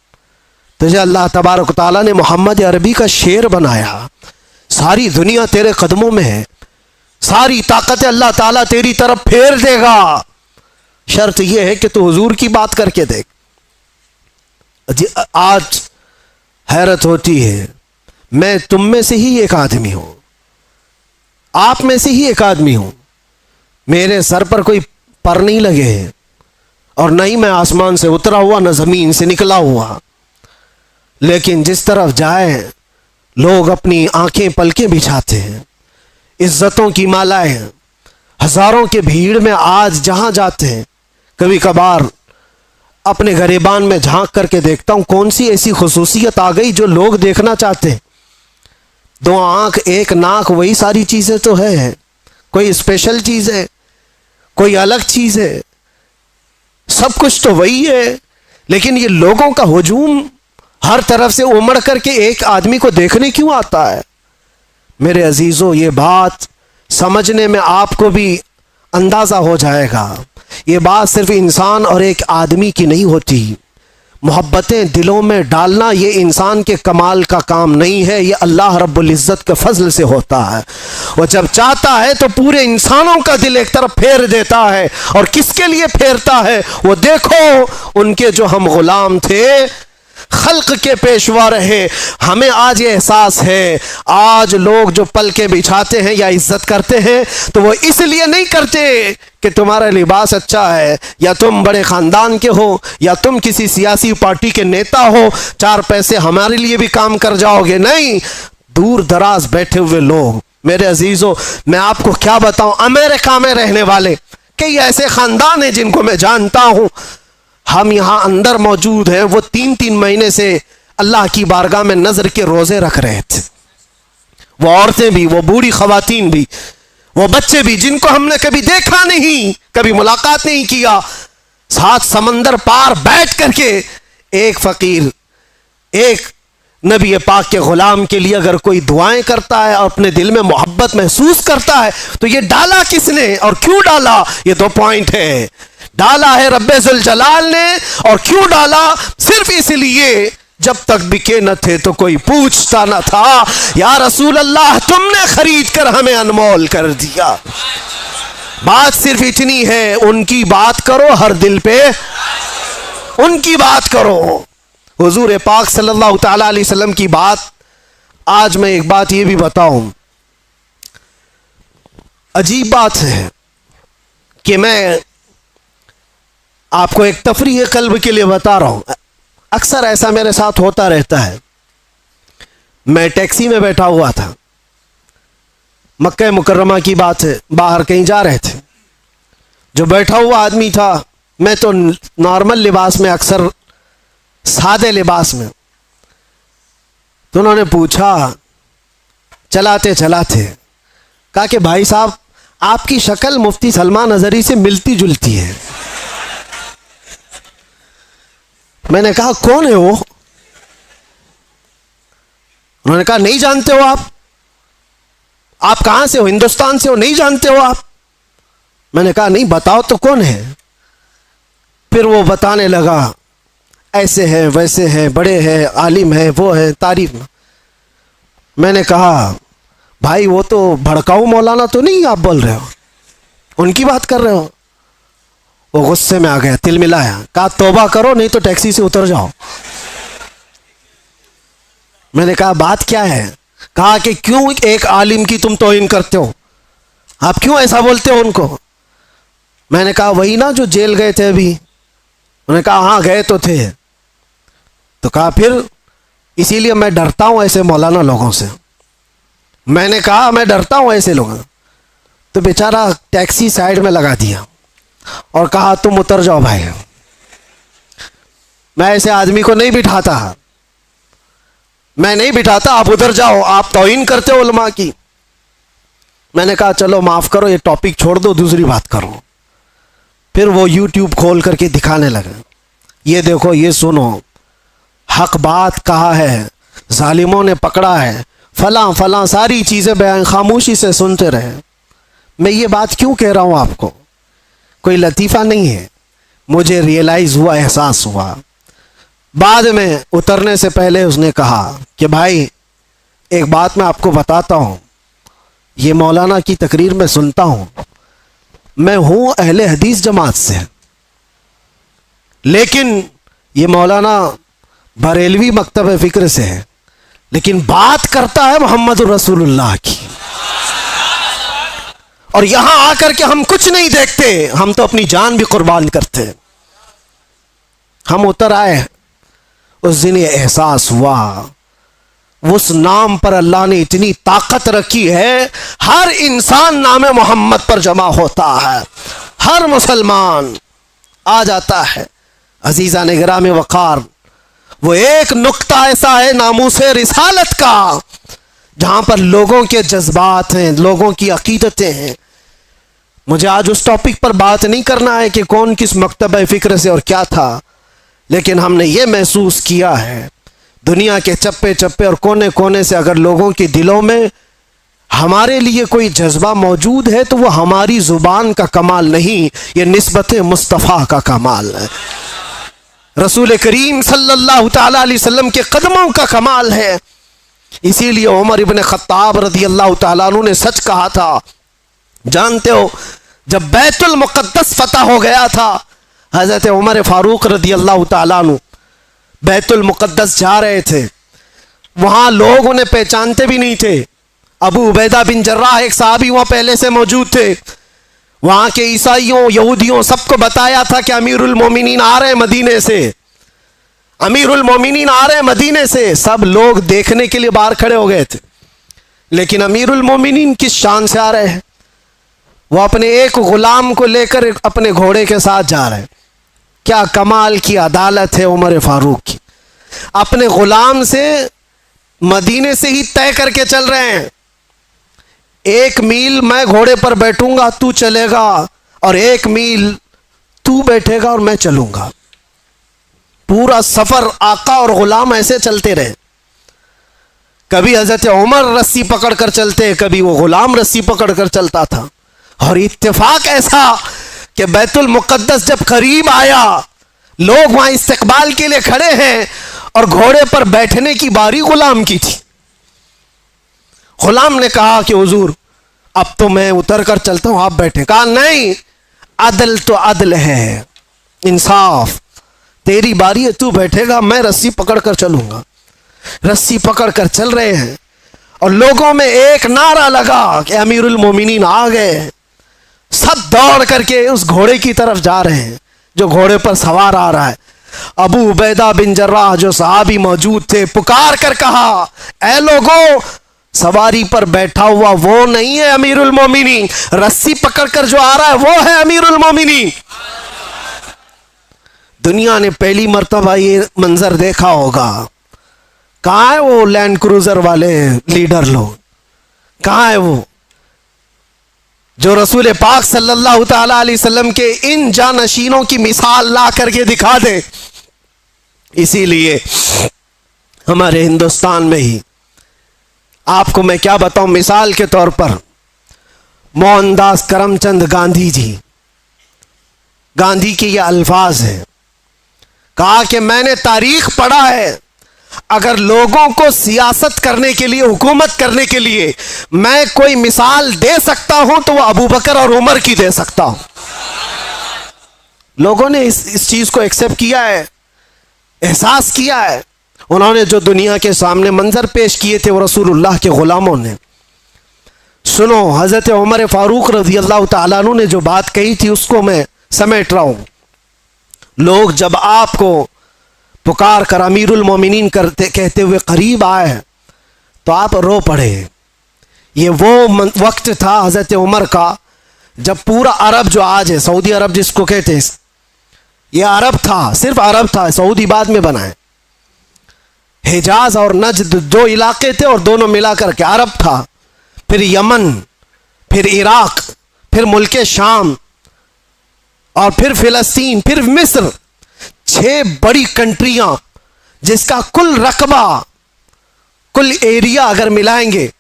तुझे अल्लाह तबारक तआला ने मोहम्मद अरबी का शेर बनाया। सारी दुनिया तेरे कदमों में है, सारी ताकत अल्लाह ताला तेरी तरफ फेर देगा। शर्त यह है कि तू हुजूर की बात करके देख। आज हैरत होती है, मैं तुम में से ही एक आदमी हूं, आप में से ही एक आदमी हूं, मेरे सर पर कोई पर नहीं लगे हैं और न ही मैं आसमान से उतरा हुआ, न जमीन से निकला हुआ, लेकिन जिस तरफ जाए लोग अपनी आंखें पलकें बिछाते हैं, इज्जतों की मालाएं, हजारों के भीड़ में आज जहां जाते हैं, कभी कभार अपने गरेबान में झांक करके देखता हूं कौन सी ऐसी खुसूसियत आ गई जो लोग देखना चाहते हैं। 2 आंख 1 नाक, वही सारी चीजें तो है, कोई स्पेशल चीज है, कोई अलग चीज है, सब कुछ तो वही है, लेकिन ये लोगों का हुजूम हर तरफ से उमड़ करके एक आदमी को देखने क्यों आता है? मेरे अजीजों, ये बात समझने में आपको भी अंदाजा हो जाएगा, ये बात सिर्फ इंसान और एक आदमी की नहीं होती। मोहब्बतें दिलों में डालना ये इंसान के कमाल का काम नहीं है, ये अल्लाह रब्बुल इज़्ज़त के फजल से होता है। वो जब चाहता है तो पूरे इंसानों का दिल एक तरफ फेर देता है, और किसके लिए फेरता है वो देखो, उनके जो हम गुलाम थे, खल्क के पेशवा रहे। हमें आज ये एहसास है, आज लोग जो पलके बिछाते हैं या इज्जत करते हैं तो वो इसलिए नहीं करते कि तुम्हारा लिबास अच्छा है, या तुम बड़े खानदान के हो, या तुम किसी सियासी पार्टी के नेता हो, 4 पैसे हमारे लिए भी काम कर जाओगे। नहीं, दूर दराज बैठे हुए लोग, मेरे अजीजों मैं आपको क्या बताऊं, अमेरिका में रहने वाले कई ऐसे खानदान हैं जिनको मैं जानता हूं, हम यहां अंदर मौजूद हैं, वो 3-3 महीने से अल्लाह की बारगाह में नजर के रोजे रख रहे थे। वो औरतें भी, वो बूढ़ी खवातीन भी, वो बच्चे भी, जिनको हमने कभी देखा नहीं, कभी मुलाकात नहीं किया, 7 समंदर पार बैठ करके एक फकीर, एक नबी पाक के गुलाम के लिए अगर कोई दुआएं करता है और अपने दिल में मोहब्बत महसूस करता है, तो ये डाला किसने और क्यों डाला? ये 2 पॉइंट है। डाला है रब्बे जुल जलाल ने, और क्यों डाला? सिर्फ इसलिए जब तक बिके न थे तो कोई पूछता न था, या रसूल अल्लाह तुमने खरीद कर हमें अनमोल कर दिया। बात सिर्फ इतनी है, उनकी बात करो, हर दिल पे उनकी बात करो। हुजूर पाक सल्लल्लाहु ताला अलैहि वसल्लम की बात, आज मैं एक बात ये भी बताऊं, अजीब बात है कि मैं आपको एक तफरीह कल्ब के लिए बता रहा हूं। अक्सर ऐसा मेरे साथ होता रहता है। मैं टैक्सी में बैठा हुआ था, मक्का मुकर्रमा की बात है, बाहर कहीं जा रहे थे। जो बैठा हुआ आदमी था, मैं तो नॉर्मल लिबास में, अक्सर सादे लिबास में, तो उन्होंने पूछा चलाते चलाते, कहा कि भाई साहब आपकी शक्ल मुफ्ती सलमान अजहरी से मिलती जुलती है। मैंने कहा कौन है वो? उन्होंने कहा नहीं जानते हो आप कहां से हो? हिंदुस्तान से हो? नहीं जानते हो आप? मैंने कहा नहीं, बताओ तो कौन है। फिर वो बताने लगा, ऐसे है वैसे है, बड़े हैं, आलिम है, वो है, तारीफ। मैंने कहा भाई वो तो भड़काऊ मौलाना तो नहीं आप बोल रहे हो, उनकी बात कर रहे हो? वो गुस्से में आ गया, तिल मिलाया, कहा तौबा करो नहीं तो टैक्सी से उतर जाओ। मैंने कहा बात क्या है? कहा कि क्यों एक आलिम की तुम तौहीन करते हो, आप क्यों ऐसा बोलते हो उनको? मैंने कहा वही ना जो जेल गए थे अभी। उन्होंने कहा हाँ गए तो थे। तो कहा फिर इसीलिए मैं डरता हूं ऐसे मौलाना लोगों से। मैंने कहा मैं डरता हूं ऐसे लोगों। तो बेचारा टैक्सी साइड में लगा दिया और कहा तुम उतर जाओ भाई, मैं ऐसे आदमी को नहीं बिठाता, मैं नहीं बिठाता, आप उतर जाओ, आप तौहीन करते हो उलमा की। मैंने कहा चलो माफ़ करो, ये टॉपिक छोड़ दो, दूसरी बात करो। फिर वो यूट्यूब खोल करके दिखाने लगे, ये देखो, ये सुनो, हक बात कहा है, जालिमों ने पकड़ा है, फलां फलां सारी चीज़ें बयान, खामोशी से सुनते रहे। मैं ये बात क्यों कह रहा हूँ आपको, कोई लतीफ़ा नहीं है, मुझे रियलाइज़ हुआ, एहसास हुआ। बाद में उतरने से पहले उसने कहा कि भाई एक बात मैं आपको बताता हूँ, ये मौलाना की तकरीर में सुनता हूँ, मैं हूँ अहले हदीस जमात से, लेकिन ये मौलाना बरेलवी मकतब फ़िक्र से है, लेकिन बात करता है मोहम्मद रसूलुल्लाह की। और यहां आकर के हम कुछ नहीं देखते, हम तो अपनी जान भी कुर्बान करते हैं। हम उतर आए, उस दिन ये एहसास हुआ, उस नाम पर अल्लाह ने इतनी ताकत रखी है, हर इंसान नाम मोहम्मद पर जमा होता है, हर मुसलमान आ जाता है। अजीज़ा निगराम वक़ार, वो एक नुक्ता ऐसा है नामूसे रिसालत का, जहां पर लोगों के जज्बात हैं, लोगों की अकीदतें हैं। मुझे आज उस टॉपिक पर बात नहीं करना है कि कौन किस मकतब फ़िक्र से और क्या था, लेकिन हमने ये महसूस किया है दुनिया के चप्पे चप्पे और कोने कोने से अगर लोगों के दिलों में हमारे लिए कोई जज्बा मौजूद है तो वो हमारी ज़ुबान का कमाल नहीं, ये निस्बत मुस्तफ़ा का कमाल है, रसूल करीम सल्लल्लाहु तआला अलैहि वसल्लम के कदमों का कमाल है। इसीलिए उमर इब्न खत्ताब रज़ी अल्लाह तआला अन्हु ने सच कहा था। जानते हो, जब बैतुल मुक़द्दस फतह हो गया था, हज़रत उमर फारूक रज़ी अल्लाह तआला अन्हु बैतुल मुक़द्दस जा रहे थे, वहाँ लोग उन्हें पहचानते भी नहीं थे। अबू उबैदा बिन जर्राह एक साहबी वहाँ पहले से मौजूद थे, वहाँ के ईसाइयों यहूदियों सबको बताया था कि अमीरुल मोमिनीन आ रहे हैं मदीने से, अमीरुल मोमिनीन आ रहे हैं मदीने से। सब लोग देखने के लिए बाहर खड़े हो गए थे, लेकिन अमीरुल मोमिनीन किस शान से आ रहे हैं, वो अपने एक गुलाम को लेकर अपने घोड़े के साथ जा रहे हैं। क्या कमाल की अदालत है उमर फारूक की, अपने गुलाम से मदीने से ही तय करके चल रहे हैं, 1 मील मैं घोड़े पर बैठूंगा तू चलेगा, और 1 मील तू बैठेगा और मैं चलूंगा। पूरा सफर आका और गुलाम ऐसे चलते रहे। कभी हजरत उमर रस्सी पकड़ कर चलते, कभी वो गुलाम रस्सी पकड़ कर चलता था। और इत्तेफाक ऐसा कि बैतुल मुक़द्दस जब करीब आया, लोग वहां इस्तकबाल के लिए खड़े हैं और घोड़े पर बैठने की बारी गुलाम की थी। गुलाम ने कहा कि हुजूर अब तो मैं उतर कर चलता हूं, आप बैठे। कहा नहीं, अदल तो अदल है, इंसाफ, तेरी बारी है, तू बैठेगा, मैं रस्सी पकड़ कर चलूंगा। रस्सी पकड़ कर चल रहे हैं और लोगों में एक नारा लगा कि अमीरुल मोमिनीन आ गए। सब दौड़ करके उस घोड़े की तरफ जा रहे हैं जो घोड़े पर सवार आ रहा है। अबू उबैदा बिन जर्राह जो सहाबी मौजूद थे, पुकार कर कहा, ऐ लोगों, सवारी पर बैठा हुआ वो नहीं है अमीरुल मोमिनीन, रस्सी पकड़ कर जो आ रहा है वो है अमीरुल मोमिनीन। दुनिया ने पहली मर्तबा ये मंजर देखा होगा। कहाँ है वो लैंड क्रूजर वाले लीडर लोग, कहाँ है वो जो रसूल पाक सल्लल्लाहु ताला अलैहि वसल्लम के इन जानशीनों की मिसाल ला करके दिखा दे। इसीलिए हमारे हिंदुस्तान में ही आपको मैं क्या बताऊं, मिसाल के तौर पर मोहनदास करमचंद गांधी जी, गांधी के ये अल्फाज हैं, कहा कि मैंने तारीख पढ़ा है, अगर लोगों को सियासत करने के लिए, हुकूमत करने के लिए मैं कोई मिसाल दे सकता हूं तो वो अबू बकर और उमर की दे सकता हूं। लोगों ने इस चीज को एक्सेप्ट किया है, एहसास किया है। उन्होंने जो दुनिया के सामने मंजर पेश किए थे वो रसूलुल्लाह के गुलामों ने। सुनो, हजरत उमर फारूक रज़ी अल्लाह तआला अन्हु ने जो बात कही थी उसको मैं समेट रहा हूं। लोग जब आपको पुकार कर अमीरुल मोमिनीन करते कहते हुए करीब आए तो आप रो पड़े। ये वो वक्त था हजरत उमर का जब पूरा अरब जो आज है, सऊदी अरब जिसको कहते हैं, ये अरब था, सिर्फ अरब था, सऊदी बाद में बना है। हिजाज और नजद दो इलाके थे और दोनों मिलाकर के अरब था। फिर यमन, फिर इराक, फिर मुल्क शाम, और फिर फिलिस्तीन, फिर मिस्र। 6 बड़ी कंट्रियां जिसका कुल रकबा, कुल एरिया अगर मिलाएंगे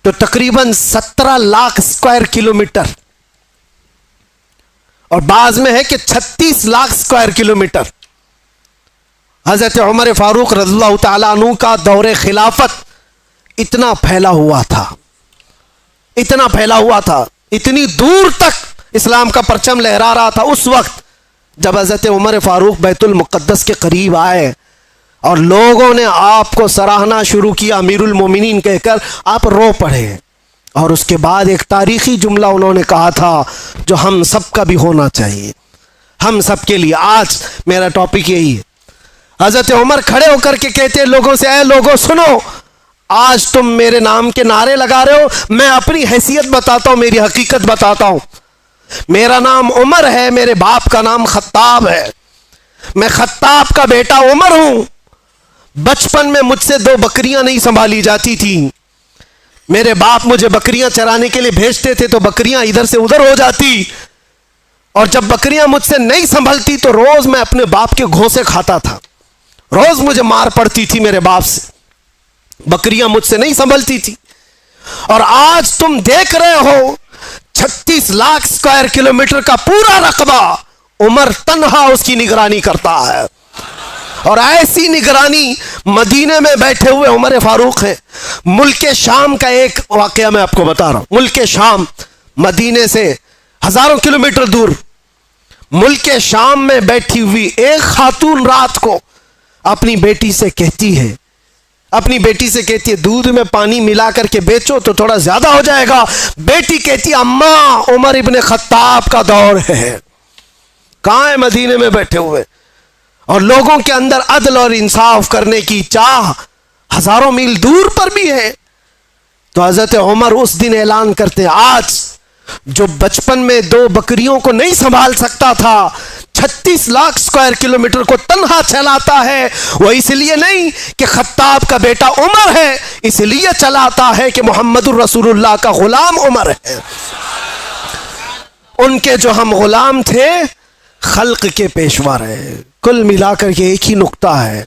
तो तकरीबन 17 लाख स्क्वायर किलोमीटर, और बाज में है कि 36 लाख स्क्वायर किलोमीटर। हजरत उमर फारूक रज़ियल्लाहु ताला अन्हु का दौरे खिलाफत इतना फैला हुआ था, इतना फैला हुआ था, इतनी दूर तक इस्लाम का परचम लहरा रहा था। उस वक्त जब हजरत उमर फारूक बैतुल मुक़द्दस के करीब आए और लोगों ने आपको सराहना शुरू किया अमीरुल मोमिनीन कहकर, आप रो पड़े। और उसके बाद एक तारीखी जुमला उन्होंने कहा था जो हम सब का भी होना चाहिए, हम सब के लिए। आज मेरा टॉपिक यही है। हजरत उमर खड़े होकर के कहते लोगों से, ऐ लोगों सुनो, आज तुम मेरे नाम के नारे लगा रहे हो, मैं अपनी हैसियत बताता हूं, मेरी हकीकत बताता हूं। मेरा नाम उमर है, मेरे बाप का नाम खत्ताब है, मैं खत्ताब का बेटा उमर हूं। बचपन में मुझसे 2 बकरियां नहीं संभाली जाती थी, मेरे बाप मुझे बकरियां चराने के लिए भेजते थे तो बकरियां इधर से उधर हो जाती, और जब बकरियां मुझसे नहीं संभलती तो रोज मैं अपने बाप के घोंसे खाता था, रोज मुझे मार पड़ती थी मेरे बाप से, बकरियां मुझसे नहीं संभलती थी। और आज तुम देख रहे हो 36 लाख स्क्वायर किलोमीटर का पूरा रकबा उमर तन्हा उसकी निगरानी करता है। और ऐसी निगरानी मदीने में बैठे हुए उमर फारूक है। मुल्क शाम का एक वाकया मैं आपको बता रहा हूं। मुल्क शाम मदीने से हजारों किलोमीटर दूर, मुल्क शाम में बैठी हुई एक खातून रात को अपनी बेटी से कहती है, दूध में पानी मिला करके बेचो तो थोड़ा ज्यादा हो जाएगा। बेटी कहती है, अम्मा उमर इब्ने खत्ताब का दौर है। कहां है? मदीने में बैठे हुए, और लोगों के अंदर अदल और इंसाफ करने की चाह हजारों मील दूर पर भी है। तो हजरत उमर उस दिन ऐलान करते हैं, आज जो बचपन में 2 बकरियों को नहीं संभाल सकता था, 36 लाख स्क्वायर किलोमीटर को तन्हा चलाता है, वो इसलिए नहीं कि खत्ताब का बेटा उमर है, इसलिए चलाता है कि मोहम्मदुर रसूलुल्लाह का गुलाम उमर है। उनके जो हम गुलाम थे, खल्क के पेशवा रहे। कुल मिलाकर के एक ही नुक्ता है,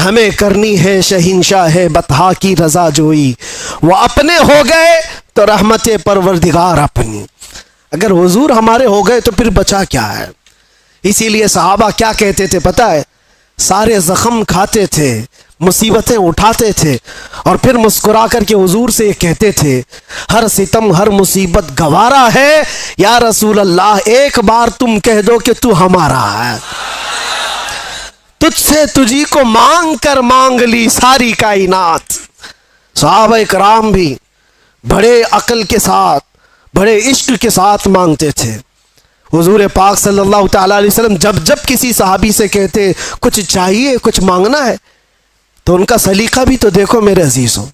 हमें करनी है शहिंशाह है बतहा की रजा जोई, वो अपने हो गए तो रहमत परवरदिगार अपनी। अगर हुजूर हमारे हो गए तो फिर बचा क्या है। इसीलिए सहाबा क्या कहते थे पता है? सारे जख्म खाते थे, मुसीबतें उठाते थे, और फिर मुस्कुरा करके हुजूर से कहते थे, हर सितम हर मुसीबत गवारा है, या रसूल अल्लाह एक बार तुम कह दो कि तू हमारा है। तुझसे तुझी को मांग कर मांग ली सारी कायनात। सहाबा इकराम भी बड़े अकल के साथ, बड़े इश्क के साथ मांगते थे। हुजूर पाक सल्लल्लाहु ताला अलैहि वसल्लम जब जब किसी सहाबी से कहते कुछ चाहिए, कुछ मांगना है, तो उनका सलीका भी तो देखो मेरे अजीज हो।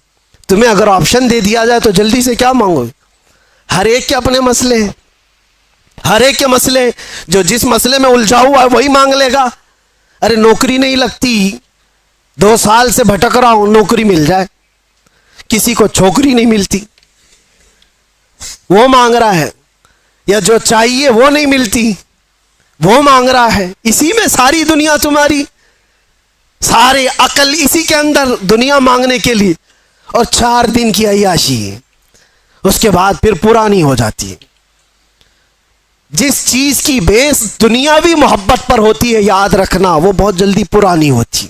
तुम्हें अगर ऑप्शन दे दिया जाए तो जल्दी से क्या मांगोगे? हर एक के अपने मसले हैं, हर एक के मसले, जो जिस मसले में उलझा हुआ है वही मांग लेगा। अरे नौकरी नहीं लगती, 2 साल से भटक रहा हूं, नौकरी मिल जाए। किसी को छोकरी नहीं मिलती, वो मांग रहा है, या जो चाहिए वो नहीं मिलती, वो मांग रहा है। इसी में सारी दुनिया तुम्हारी, सारे अकल इसी के अंदर, दुनिया मांगने के लिए। और 4 दिन की अय्याशी है, उसके बाद फिर पुरानी हो जाती है। जिस चीज की बेस दुनियावी मोहब्बत पर होती है, याद रखना, वो बहुत जल्दी पुरानी होती,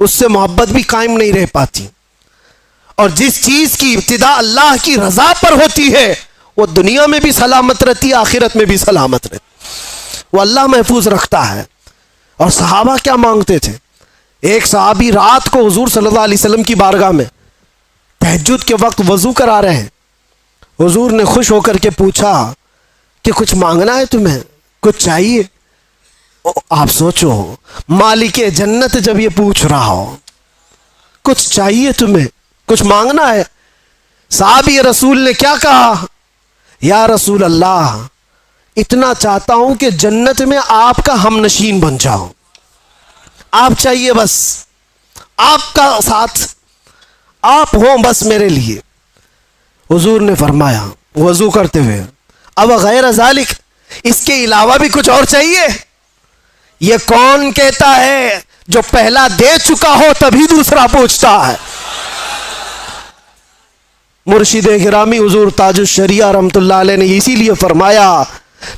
उससे मोहब्बत भी कायम नहीं रह पाती। और जिस चीज की इब्तिदा अल्लाह की रजा पर होती है, वो दुनिया में भी सलामत रहती है, आखिरत में भी सलामत रहती, वो अल्लाह महफूज रखता है। और सहाबा क्या मांगते थे? एक सहाबी रात को हुजूर सल्लल्लाहु अलैहि वसल्लम की बारगाह में तहज्जुद के वक्त वजू करा रहे हैं। हुजूर ने खुश होकर के पूछा कि कुछ मांगना है तुम्हें, कुछ चाहिए? आप सोचो, मालिके जन्नत जब ये पूछ रहा हो कुछ चाहिए तुम्हें, कुछ मांगना है। साहबी रसूल ने क्या कहा? या रसूल अल्लाह, इतना चाहता हूं कि जन्नत में आपका हमनशीन बन जाऊं। आप चाहिए, बस आपका साथ आप हो, बस मेरे लिए। हुजूर ने फरमाया, वजू करते हुए। अब गैर ज़ालिक, इसके अलावा भी कुछ और चाहिए? ये कौन कहता है? जो पहला दे चुका हो तभी दूसरा पूछता है। मुर्शिद गिरामी हुजूर ताजुश शरिया रहमतुल्लाह अलैह ने इसीलिए फरमाया,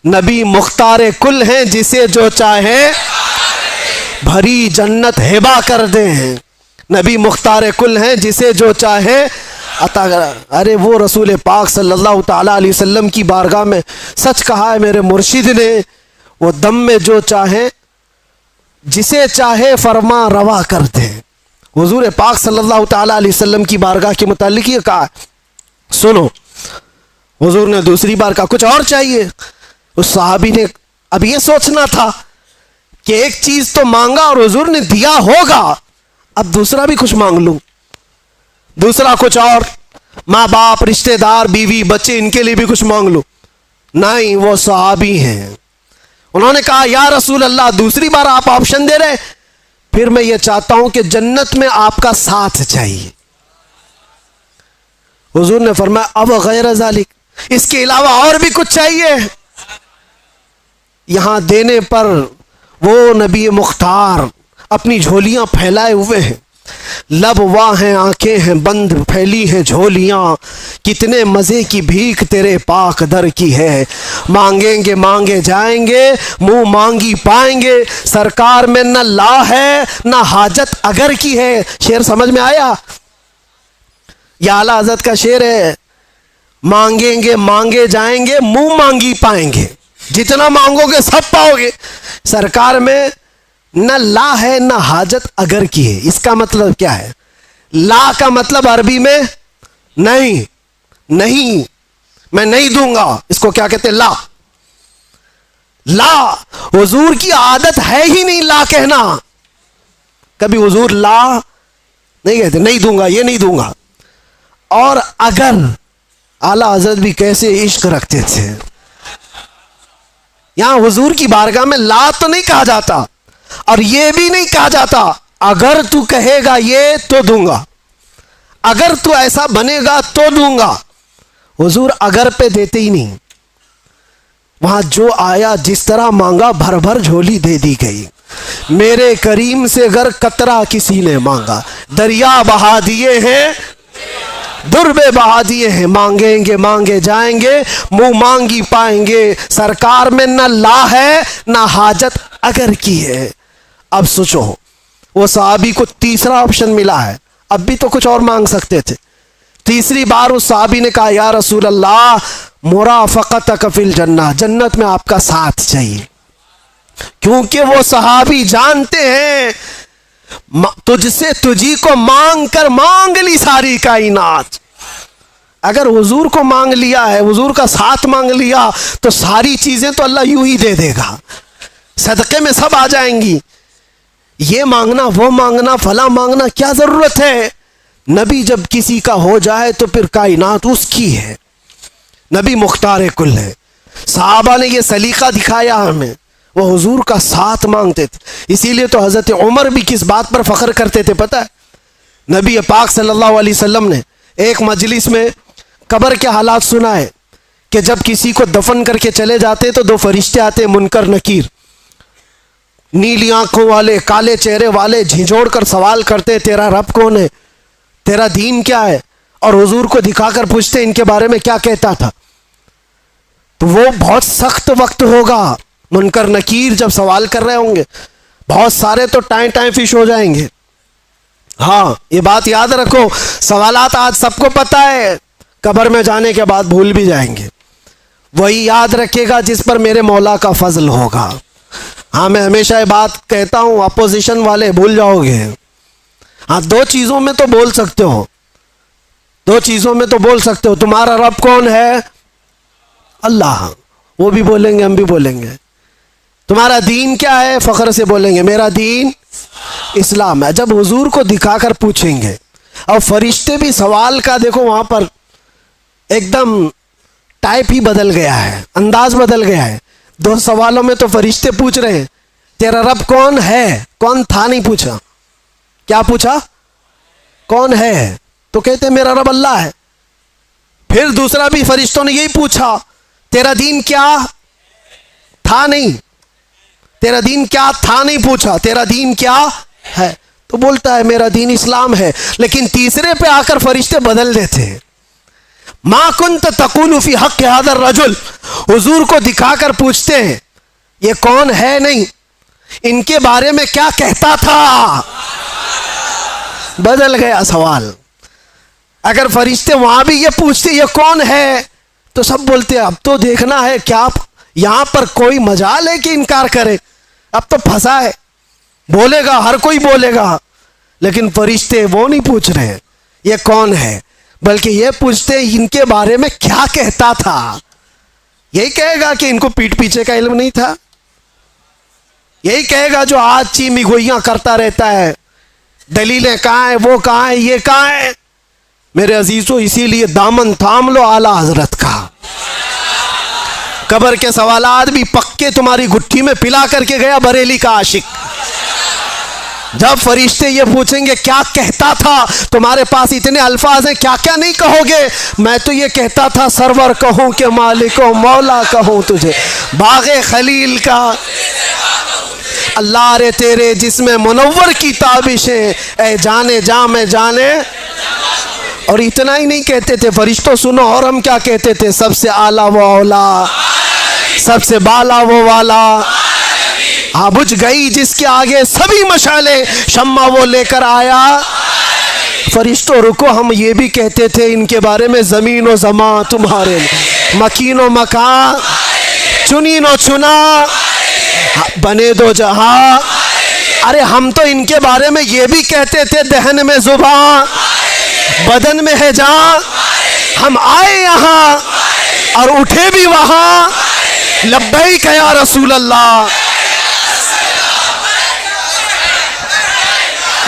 नबी मुख्तार कुल हैं, जिसे जो चाहे भरी जन्नत हिबा कर दे हैं। नबी मुख्तार कुल हैं, जिसे जो चाहे अता। अरे वो रसूल पाक सल्लल्लाहु ताला अलैहि वसल्लम की बारगाह में सच कहा है मेरे मुर्शिद ने, वो दम में जो चाहे जिसे चाहे फरमा रवा कर दे। हुजूर पाक सल्लल्लाहु ताला अलैहि वसल्लम की बारगाह के मुतालिक ये कहा। सुनो, हुजूर ने दूसरी बार कहा कुछ और चाहिए। उस सहाबी ने अब ये सोचना था कि एक चीज तो मांगा और हुजूर ने दिया होगा, अब दूसरा भी कुछ मांग लूं। दूसरा कुछ और, माँ बाप, रिश्तेदार, बीवी, बच्चे, इनके लिए भी कुछ मांग लूं। नहीं, वो सहाबी हैं। उन्होंने कहा या रसूल अल्लाह, दूसरी बार आप ऑप्शन दे रहे, फिर मैं ये चाहता हूं कि जन्नत में आपका साथ चाहिए। हुजूर ने फरमाया अब गैर ज़ालिक, इसके अलावा और भी कुछ चाहिए? यहां देने पर वो नबी मुख्तार अपनी झोलियां फैलाए हुए हैं, लब वाह हैं, आंखें हैं बंद, फैली हैं झोलियां, कितने मजे की भीख तेरे पाक दर की है। मांगेंगे मांगे जाएंगे, मुंह मांगी पाएंगे, सरकार में न ला है न हाजत अगर की है। शेर समझ में आया? या आला हज़रत का शेर है, मांगेंगे मांगे जाएंगे, मुंह मांगी पाएंगे, जितना मांगोगे सब पाओगे। सरकार में न ला है न हाजत अगर की है। इसका मतलब क्या है? ला का मतलब अरबी में नहीं, नहीं, मैं नहीं दूंगा, इसको क्या कहते हैं? ला। ला हुजूर की आदत है ही नहीं ला कहना। कभी हुजूर ला नहीं कहते, नहीं दूंगा, ये नहीं दूंगा। और अगर, आला हज़रत भी कैसे इश्क रखते थे। यहां हुजूर की बारगाह में ला तो नहीं कहा जाता और ये भी नहीं कहा जाता अगर तू कहेगा ये तो दूंगा, अगर तू ऐसा बनेगा तो दूंगा। हुजूर अगर पे देते ही नहीं। वहां जो आया जिस तरह मांगा, भर भर झोली दे दी गई। मेरे करीम से अगर कतरा किसी ने मांगा, दरिया बहा दिए हैं, दुर्बे बहा दिए हैं। मांगेंगे मांगे जाएंगे, मुंह मांगी पाएंगे, सरकार में न ला है न हाजत अगर की है। अब सोचो, वो सहाबी को तीसरा ऑप्शन मिला है, अब भी तो कुछ और मांग सकते थे। तीसरी बार उस सहाबी ने कहा या रसूल अल्लाह, मुराफक़तक फिल जन्नह, जन्नत में आपका साथ चाहिए। क्योंकि वो सहाबी जानते हैं तुझसे तुझी को मांग कर मांग ली सारी कायनात। अगर हुजूर को मांग लिया है, हुजूर का साथ मांग लिया, तो सारी चीजें तो अल्लाह यूं ही दे देगा, सदक़े में सब आ जाएंगी। ये मांगना, वो मांगना, फला मांगना, क्या जरूरत है? नबी जब किसी का हो जाए तो फिर कायनात उसकी है। नबी मुख्तार कुल है। सहाबा ने ये सलीका दिखाया हमें, वो हुजूर का साथ मांगते थे। इसीलिए तो हज़रत उमर भी किस बात पर फ़ख्र करते थे पता है? नबी पाक सल्लल्लाहु अलैहि वसल्लम ने एक मजलिस में कब्र के हालात सुनाए कि जब किसी को दफन करके चले जाते तो दो फरिश्ते आते, मुनकर नकीर, नीली आंखों वाले, काले चेहरे वाले, झिझोड़ कर सवाल करते तेरा रब कौन है, तेरा दीन क्या है, और हुजूर को दिखाकर पूछते इनके बारे में क्या कहता था। तो वो बहुत सख्त वक्त होगा, मुनकर नकीर जब सवाल कर रहे होंगे, बहुत सारे तो टाइम टाइम फिश हो जाएंगे। हाँ, ये बात याद रखो, सवालात आज सबको पता है, कब्र में जाने के बाद भूल भी जाएंगे। वही याद रखेगा जिस पर मेरे मौला का फजल होगा। हाँ, मैं हमेशा ये बात कहता हूँ, अपोजिशन वाले भूल जाओगे। हाँ, दो चीज़ों में तो बोल सकते हो, दो चीज़ों में तो बोल सकते हो, तुम्हारा रब कौन है? अल्लाह, वो भी बोलेंगे, हम भी बोलेंगे। तुम्हारा दीन क्या है? फ़ख्र से बोलेंगे मेरा दीन इस्लाम है। जब हुजूर को दिखाकर पूछेंगे, और फरिश्ते भी सवाल का देखो वहाँ पर एकदम टाइप ही बदल गया है, अंदाज बदल गया है। दो सवालों में तो फरिश्ते पूछ रहे हैं तेरा रब कौन है, कौन था नहीं पूछा। क्या पूछा? कौन है? तो कहते मेरा रब अल्लाह है। फिर दूसरा भी फरिश्तों ने यही पूछा, तेरा दीन क्या था? नहीं, तेरा दीन क्या था नहीं पूछा, तेरा दीन क्या है? तो बोलता है मेरा दीन इस्लाम है। लेकिन तीसरे पे आकर फरिश्ते बदल देते हैं। मा कुंत तकुलु फी हक़ हाज़ा रजुल, हुजूर को दिखाकर पूछते हैं ये कौन है, नहीं इनके बारे में क्या कहता था। बदल गया सवाल। अगर फरिश्ते वहां भी ये पूछते ये कौन है, तो सब बोलते अब तो देखना है क्या यहां पर कोई मजाल है कि इनकार करे, अब तो फंसा है, बोलेगा, हर कोई बोलेगा। लेकिन फरिश्ते वो नहीं पूछ रहे ये कौन है, बल्कि ये पूछते इनके बारे में क्या कहता था। यही कहेगा कि इनको पीठ पीछे का इल्म नहीं था, यही कहेगा जो आज चीमी गोइयां करता रहता है, दलीलें कहाँ है, वो कहाँ है, ये कहाँ है। मेरे अजीजों, इसीलिए दामन थाम लो आला हजरत का। कब्र के सवालात भी पक्के तुम्हारी गुट्ठी में पिला करके गया बरेली का आशिक। जब फरिश्ते ये पूछेंगे क्या कहता था, तुम्हारे पास इतने अल्फाज हैं, क्या क्या नहीं कहोगे। मैं तो ये कहता था सरवर कहूं कि मालिको मौला कहूं तुझे, बागे खलील का अल्लाह रे तेरे जिसमें मुनव्वर की ताबिशें, ए जाने जा में जाने। और इतना ही नहीं कहते थे फरिश्तों, सुनो और हम क्या कहते थे, सबसे आला वो औला, सबसे बाला वो वाला। हाँ, बुझ गई जिसके आगे सभी मशाले, शम्मा वो लेकर आया। फरिश्तों रुको, हम ये भी कहते थे इनके बारे में, जमीन व जमा तुम्हारे, मकीन व मकान, चुनीन व चुना, बने दो जहां। अरे हम तो इनके बारे में ये भी कहते थे, दहन में जुबान, बदन में है जान। हम आए यहाँ और उठे भी वहां, लब्बैक या रसूल अल्लाह।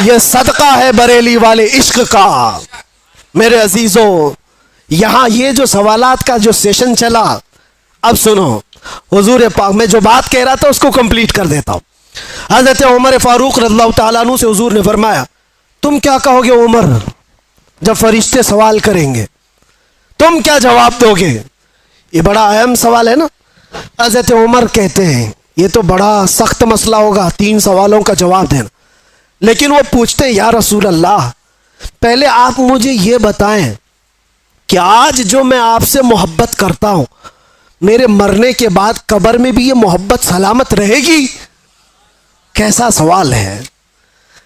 ये सदका है बरेली वाले इश्क का। मेरे अजीजों, यहाँ ये जो सवालात का जो सेशन चला, अब सुनो, हुजूर पाक में जो बात कह रहा था उसको कंप्लीट कर देता हूँ। हज़रत उमर फारूक रज़ियल्लाहु ताला अन्हु से हुजूर ने फरमाया, तुम क्या कहोगे उमर, जब फरिश्ते सवाल करेंगे तुम क्या जवाब दोगे? ये बड़ा अहम सवाल है ना। हज़रत उमर कहते हैं ये तो बड़ा सख्त मसला होगा, 3 सवालों का जवाब देना। लेकिन वो पूछते हैं या रसूल अल्लाह, पहले आप मुझे ये बताएं कि आज जो मैं आपसे मोहब्बत करता हूं, मेरे मरने के बाद कब्र में भी ये मोहब्बत सलामत रहेगी? कैसा सवाल है।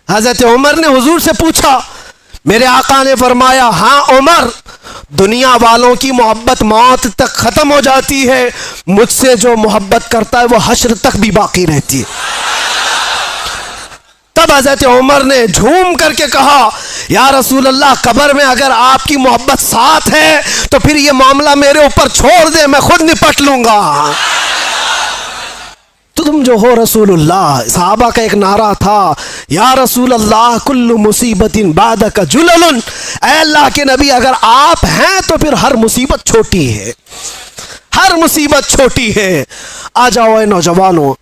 हज़रत उमर ने हुजूर से पूछा, मेरे आका ने फरमाया, हाँ उमर, दुनिया वालों की मोहब्बत मौत तक खत्म हो जाती है, मुझसे जो मोहब्बत करता है वो हश्र तक भी बाकी रहती है। तब हज़रत उमर ने झूम करके कहा, या रसूल अल्लाह, कब्र में अगर आपकी मोहब्बत साथ है तो फिर ये मामला मेरे ऊपर छोड़ दे, मैं खुद निपट लूंगा। तो तुम जो हो रसूलुल्लाह, सहाबा का एक नारा था, या रसूल अल्लाह कुल्लु मुसीबतिन बादका जुललुन, ऐ अल्लाह के नबी अगर आप हैं तो फिर हर मुसीबत छोटी है, हर मुसीबत छोटी है। आ जाओ नौजवानों,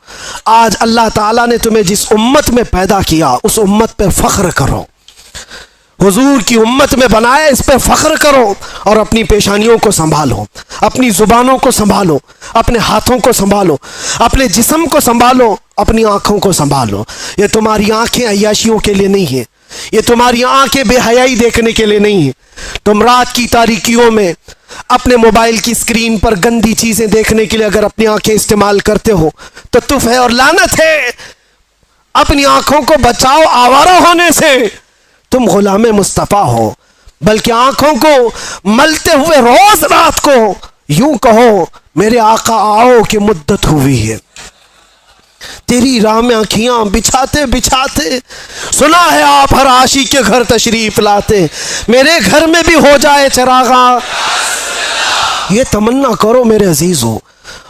आज अल्लाह ताला ने तुम्हें जिस उम्मत में पैदा किया उस उम्मत पे फख्र करो, हुजूर की उम्मत में बनाए, इस पे फख्र करो और अपनी पेशानियों को संभालो, अपनी जुबानों को संभालो, अपने हाथों को संभालो, अपने जिस्म को संभालो, अपनी आंखों को संभालो। ये तुम्हारी आंखें अय्याशियों के लिए नहीं है, ये तुम्हारी आंखें बेहयाई देखने के लिए नहीं है। तुम रात की तारीकियों में अपने मोबाइल की स्क्रीन पर गंदी चीजें देखने के लिए अगर अपनी आंखें इस्तेमाल करते हो तो तुफ है और लानत है। अपनी आंखों को बचाओ आवारा होने से, तुम गुलामे मुस्तफ़ा हो। बल्कि आंखों को मलते हुए रोज रात को यूं कहो, मेरे आका आओ की मुद्दत हुई है, तेरी राह में आँखियां बिछाते बिछाते सुना है आप हर आशी के घर तशरीफ लाते, मेरे घर में भी हो जाए चरागा। ये तमन्ना करो मेरे अजीजों।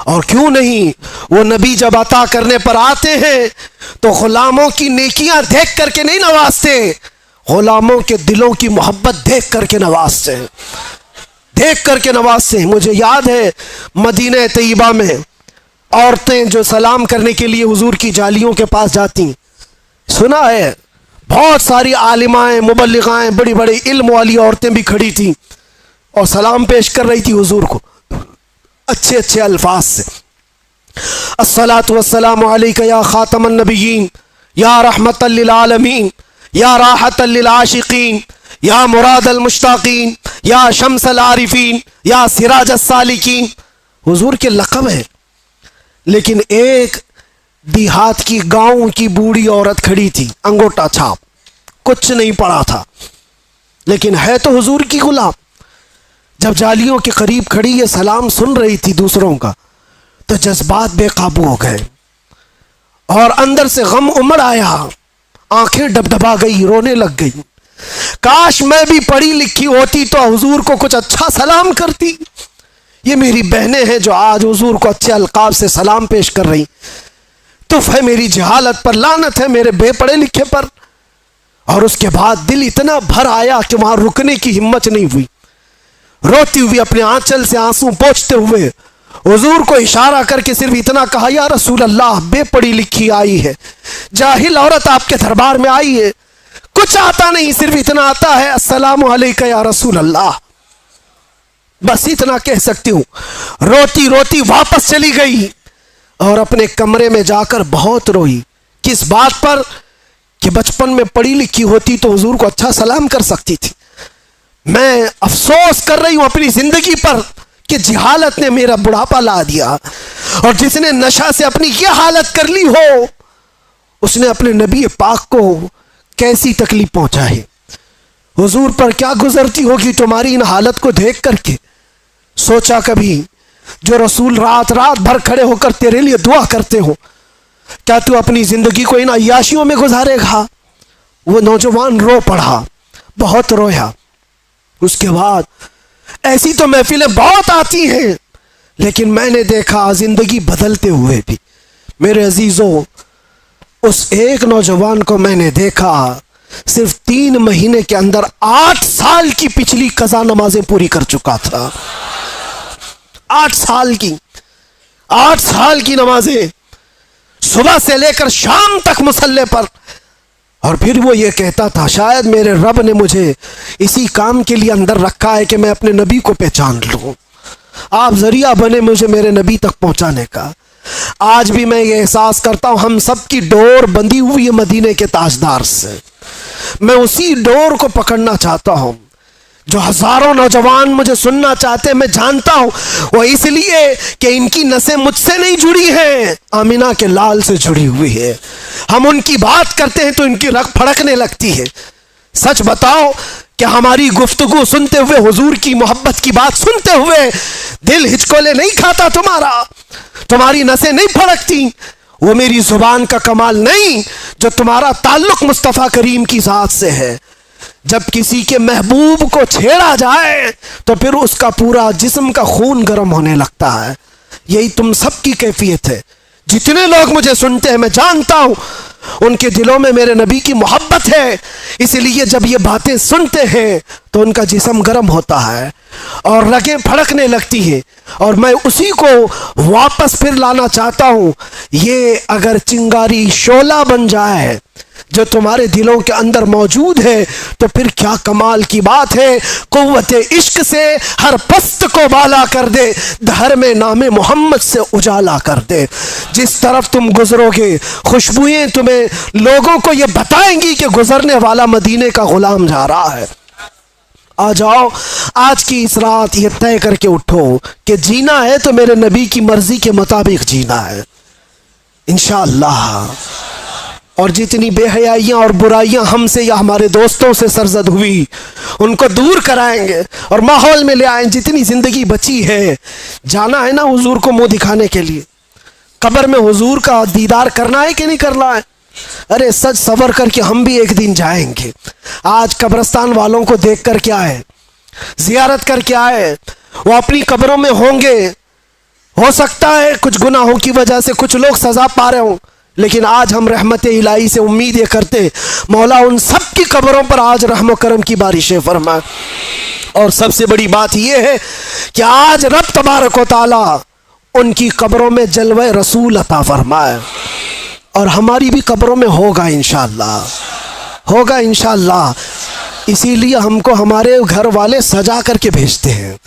और क्यों नहीं, वो नबी जब अता करने पर आते हैं तो गुलामों की नेकियां देख करके नहीं नवाजते, गुलामों के दिलों की मोहब्बत देख करके नवाजते हैं, देख करके नवाजते हैं। मुझे याद है मदीना तैयबा में औरतें जो सलाम करने के लिए हुजूर की जालियों के पास जाती, सुना है बहुत सारी आलिमाएं मुबल्लिगाएं बड़ी बड़ी इल्म वाली औरतें भी खड़ी थी और सलाम पेश कर रही थी हुजूर को अच्छे अच्छे अल्फाज से। अस्सलातु वस्सलामु अलैका या खातमन नबिय्यीन, या रहमतल लिल आलमीन, या राहतल लिल आशिकीन, या मुरादल मुश्ताकीन, या शम्सल आरिफीन, या सिराजस सालिकीन। हुजूर के लक़ब है। लेकिन एक देहात की गांव की बूढ़ी औरत खड़ी थी, अंगूठा छाप, कुछ नहीं पड़ा था, लेकिन है तो हुजूर की गुलाम। जब जालियों के करीब खड़ी ये सलाम सुन रही थी दूसरों का, तो जज्बात बेकाबू हो गए और अंदर से गम उमड़ आया, आंखें डबडबा गई, रोने लग गई। काश मैं भी पढ़ी लिखी होती तो हुजूर को कुछ अच्छा सलाम करती। ये मेरी बहनें हैं जो आज हुजूर को अच्छे अलकाब से सलाम पेश कर रही। तुफ है मेरी जहालत पर, लानत है मेरे बेपढ़े लिखे पर। और उसके बाद दिल इतना भर आया कि वहां रुकने की हिम्मत नहीं हुई। रोती हुई अपने आंचल से आंसू पोंछते हुए हुजूर को इशारा करके सिर्फ इतना कहा, या रसूल अल्लाह, बेपढ़ी लिखी आई है, जाहिल औरत आपके दरबार में आई है, कुछ आता नहीं, सिर्फ इतना आता है, अस्सलामु अलैका या रसूल अल्लाह। बस इतना कह सकती हूं। रोती रोती वापस चली गई और अपने कमरे में जाकर बहुत रोई। किस बात पर? कि बचपन में पढ़ी लिखी होती तो हुजूर को अच्छा सलाम कर सकती थी। मैं अफसोस कर रही हूं अपनी जिंदगी पर कि जिहालत ने मेरा बुढ़ापा ला दिया, और जिसने नशा से अपनी यह हालत कर ली हो, उसने अपने नबी पाक को कैसी तकलीफ पहुंचाई। हुजूर पर क्या गुजरती होगी तुम्हारी इन हालत को देख करके। सोचा कभी जो रसूल रात रात भर खड़े होकर तेरे लिए दुआ करते हो, क्या तू अपनी जिंदगी को इन अय्याशियों में गुजारेगा? वो नौजवान रो पड़ा, बहुत रोया। उसके बाद ऐसी तो महफिलें बहुत आती हैं, लेकिन मैंने देखा जिंदगी बदलते हुए भी। मेरे अजीजों, उस एक नौजवान को मैंने देखा सिर्फ 3 महीने के अंदर 8 साल की पिछली कज़ा नमाजें पूरी कर चुका था। 8 साल की नमाजें, सुबह से लेकर शाम तक मुसल्ले पर। और फिर वो ये कहता था, शायद मेरे रब ने मुझे इसी काम के लिए अंदर रखा है कि मैं अपने नबी को पहचान लूं। आप जरिया बने मुझे मेरे नबी तक पहुंचाने का। आज भी मैं ये एहसास करता हूं, हम सब की डोर बंधी हुई है मदीने के ताजदार से। मैं उसी डोर को पकड़ना चाहता हूं जो हजारों नौजवान मुझे सुनना चाहते हैं। मैं जानता हूं वो इसलिए कि इनकी नसें मुझसे नहीं जुड़ी हैं, आमिना के लाल से जुड़ी हुई है। हम उनकी बात करते हैं तो इनकी रग फड़कने लगती है। सच बताओ कि हमारी गुफ्तगू सुनते हुए, हुजूर की मोहब्बत की बात सुनते हुए दिल हिचकोले नहीं खाता तुम्हारा? तुम्हारी नसें नहीं फड़कती? वो मेरी जुबान का कमाल नहीं जो तुम्हारा ताल्लुक मुस्तफ़ा करीम की जात से है। जब किसी के महबूब को छेड़ा जाए तो फिर उसका पूरा जिस्म का खून गर्म होने लगता है। यही तुम सबकी कैफियत है। जितने लोग मुझे सुनते हैं, मैं जानता हूं उनके दिलों में मेरे नबी की मोहब्बत है, इसलिए जब ये बातें सुनते हैं तो उनका जिस्म गर्म होता है और रगें फड़कने लगती हैं। और मैं उसी को वापस फिर लाना चाहता हूं। ये अगर चिंगारी शोला बन जाए जो तुम्हारे दिलों के अंदर मौजूद है, तो फिर क्या कमाल की बात है। कुव्वते इश्क से हर पस्त को बाला कर दे, दहर में नामे मोहम्मद से उजाला कर दे। जिस तरफ तुम गुजरोगे, खुशबुएं तुम्हें लोगों को ये बताएंगी कि गुजरने वाला मदीने का गुलाम जा रहा है। आ जाओ, आज की इस रात ये तय करके उठो कि जीना है तो मेरे नबी की मर्जी के मुताबिक जीना है, इंशाअल्लाह। और जितनी बेहयाइयाँ और बुराइयाँ हमसे या हमारे दोस्तों से सरजद हुई, उनको दूर कराएंगे और माहौल में ले आएंगे। जितनी ज़िंदगी बची है, जाना है ना हुजूर को मुंह दिखाने के लिए। कब्र में हुजूर का दीदार करना है कि नहीं करना है? अरे सच सवर करके हम भी एक दिन जाएंगे। आज कब्रस्तान वालों को देख कर क्या है, जियारत कर क्या है, वो अपनी कब्रों में होंगे। हो सकता है कुछ गुनाहों की वजह से कुछ लोग सजा पा रहे हों, लेकिन आज हम रहमत इलाही से उम्मीद ये करते, मौला उन सब की कब्रों पर आज रहम करम की बारिशें फरमाए। और सबसे बड़ी बात यह है कि आज रब तबारक व तआला उनकी कब्रों में जलवे रसूल अता फरमाए। और हमारी भी कब्रों में होगा इंशाअल्लाह, होगा इंशाअल्लाह। इसीलिए हमको हमारे घर वाले सजा करके भेजते हैं,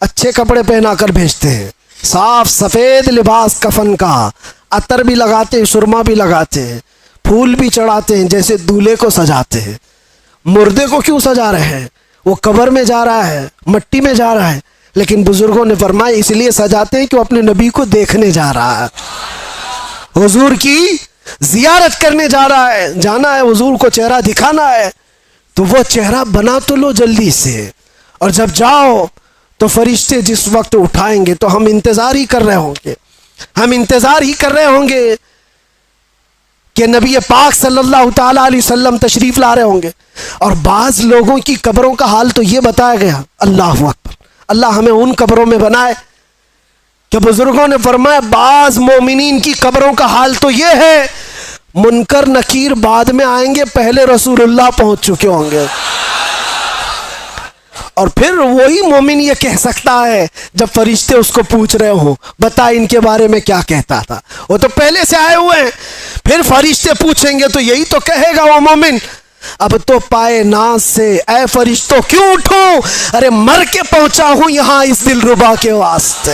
अच्छे कपड़े पहना कर भेजते हैं, साफ सफ़ेद लिबास कफन का, अतर भी लगाते हैं, सुरमा भी लगाते हैं, फूल भी चढ़ाते हैं, जैसे दूल्हे को सजाते हैं। मुर्दे को क्यों सजा रहे हैं? वो कब्र में जा रहा है, मट्टी में जा रहा है, लेकिन बुजुर्गों ने फरमाया इसलिए सजाते हैं कि वो अपने नबी को देखने जा रहा है, हुजूर की जियारत करने जा रहा है, जाना है, हुजूर को चेहरा दिखाना है, तो वो चेहरा बना तो लो जल्दी से, और जब जाओ तो फरिश्ते जिस वक्त उठाएंगे तो हम इंतज़ार ही कर रहे होंगे, हम इंतज़ार ही कर रहे होंगे कि नबी पाक सल्लल्लाहु ताला अलैहि वसल्लम तशरीफ़ ला रहे होंगे। और बाज़ लोगों की कब्रों का हाल तो ये बताया गया, अल्लाहु अकबर, अल्लाह हमें उन कब्रों में बनाए कि बुजुर्गों ने फरमाया बाज़ मोमिनीन की कब्रों का हाल तो ये है, मुनकर नकीर बाद में आएंगे, पहले रसूलुल्लाह पहुंच चुके होंगे। और फिर वही मोमिन ये कह सकता है जब फरिश्ते उसको पूछ रहे हो, बता इनके बारे में क्या कहता था, वो तो पहले से आए हुए हैं, फिर फरिश्ते पूछेंगे तो यही तो कहेगा वो मोमिन, अब तो पाए नाज से ऐ फरिश्तों क्यों उठूं, अरे मर के पहुंचा हूं यहां इस दिलरुबा के वास्ते।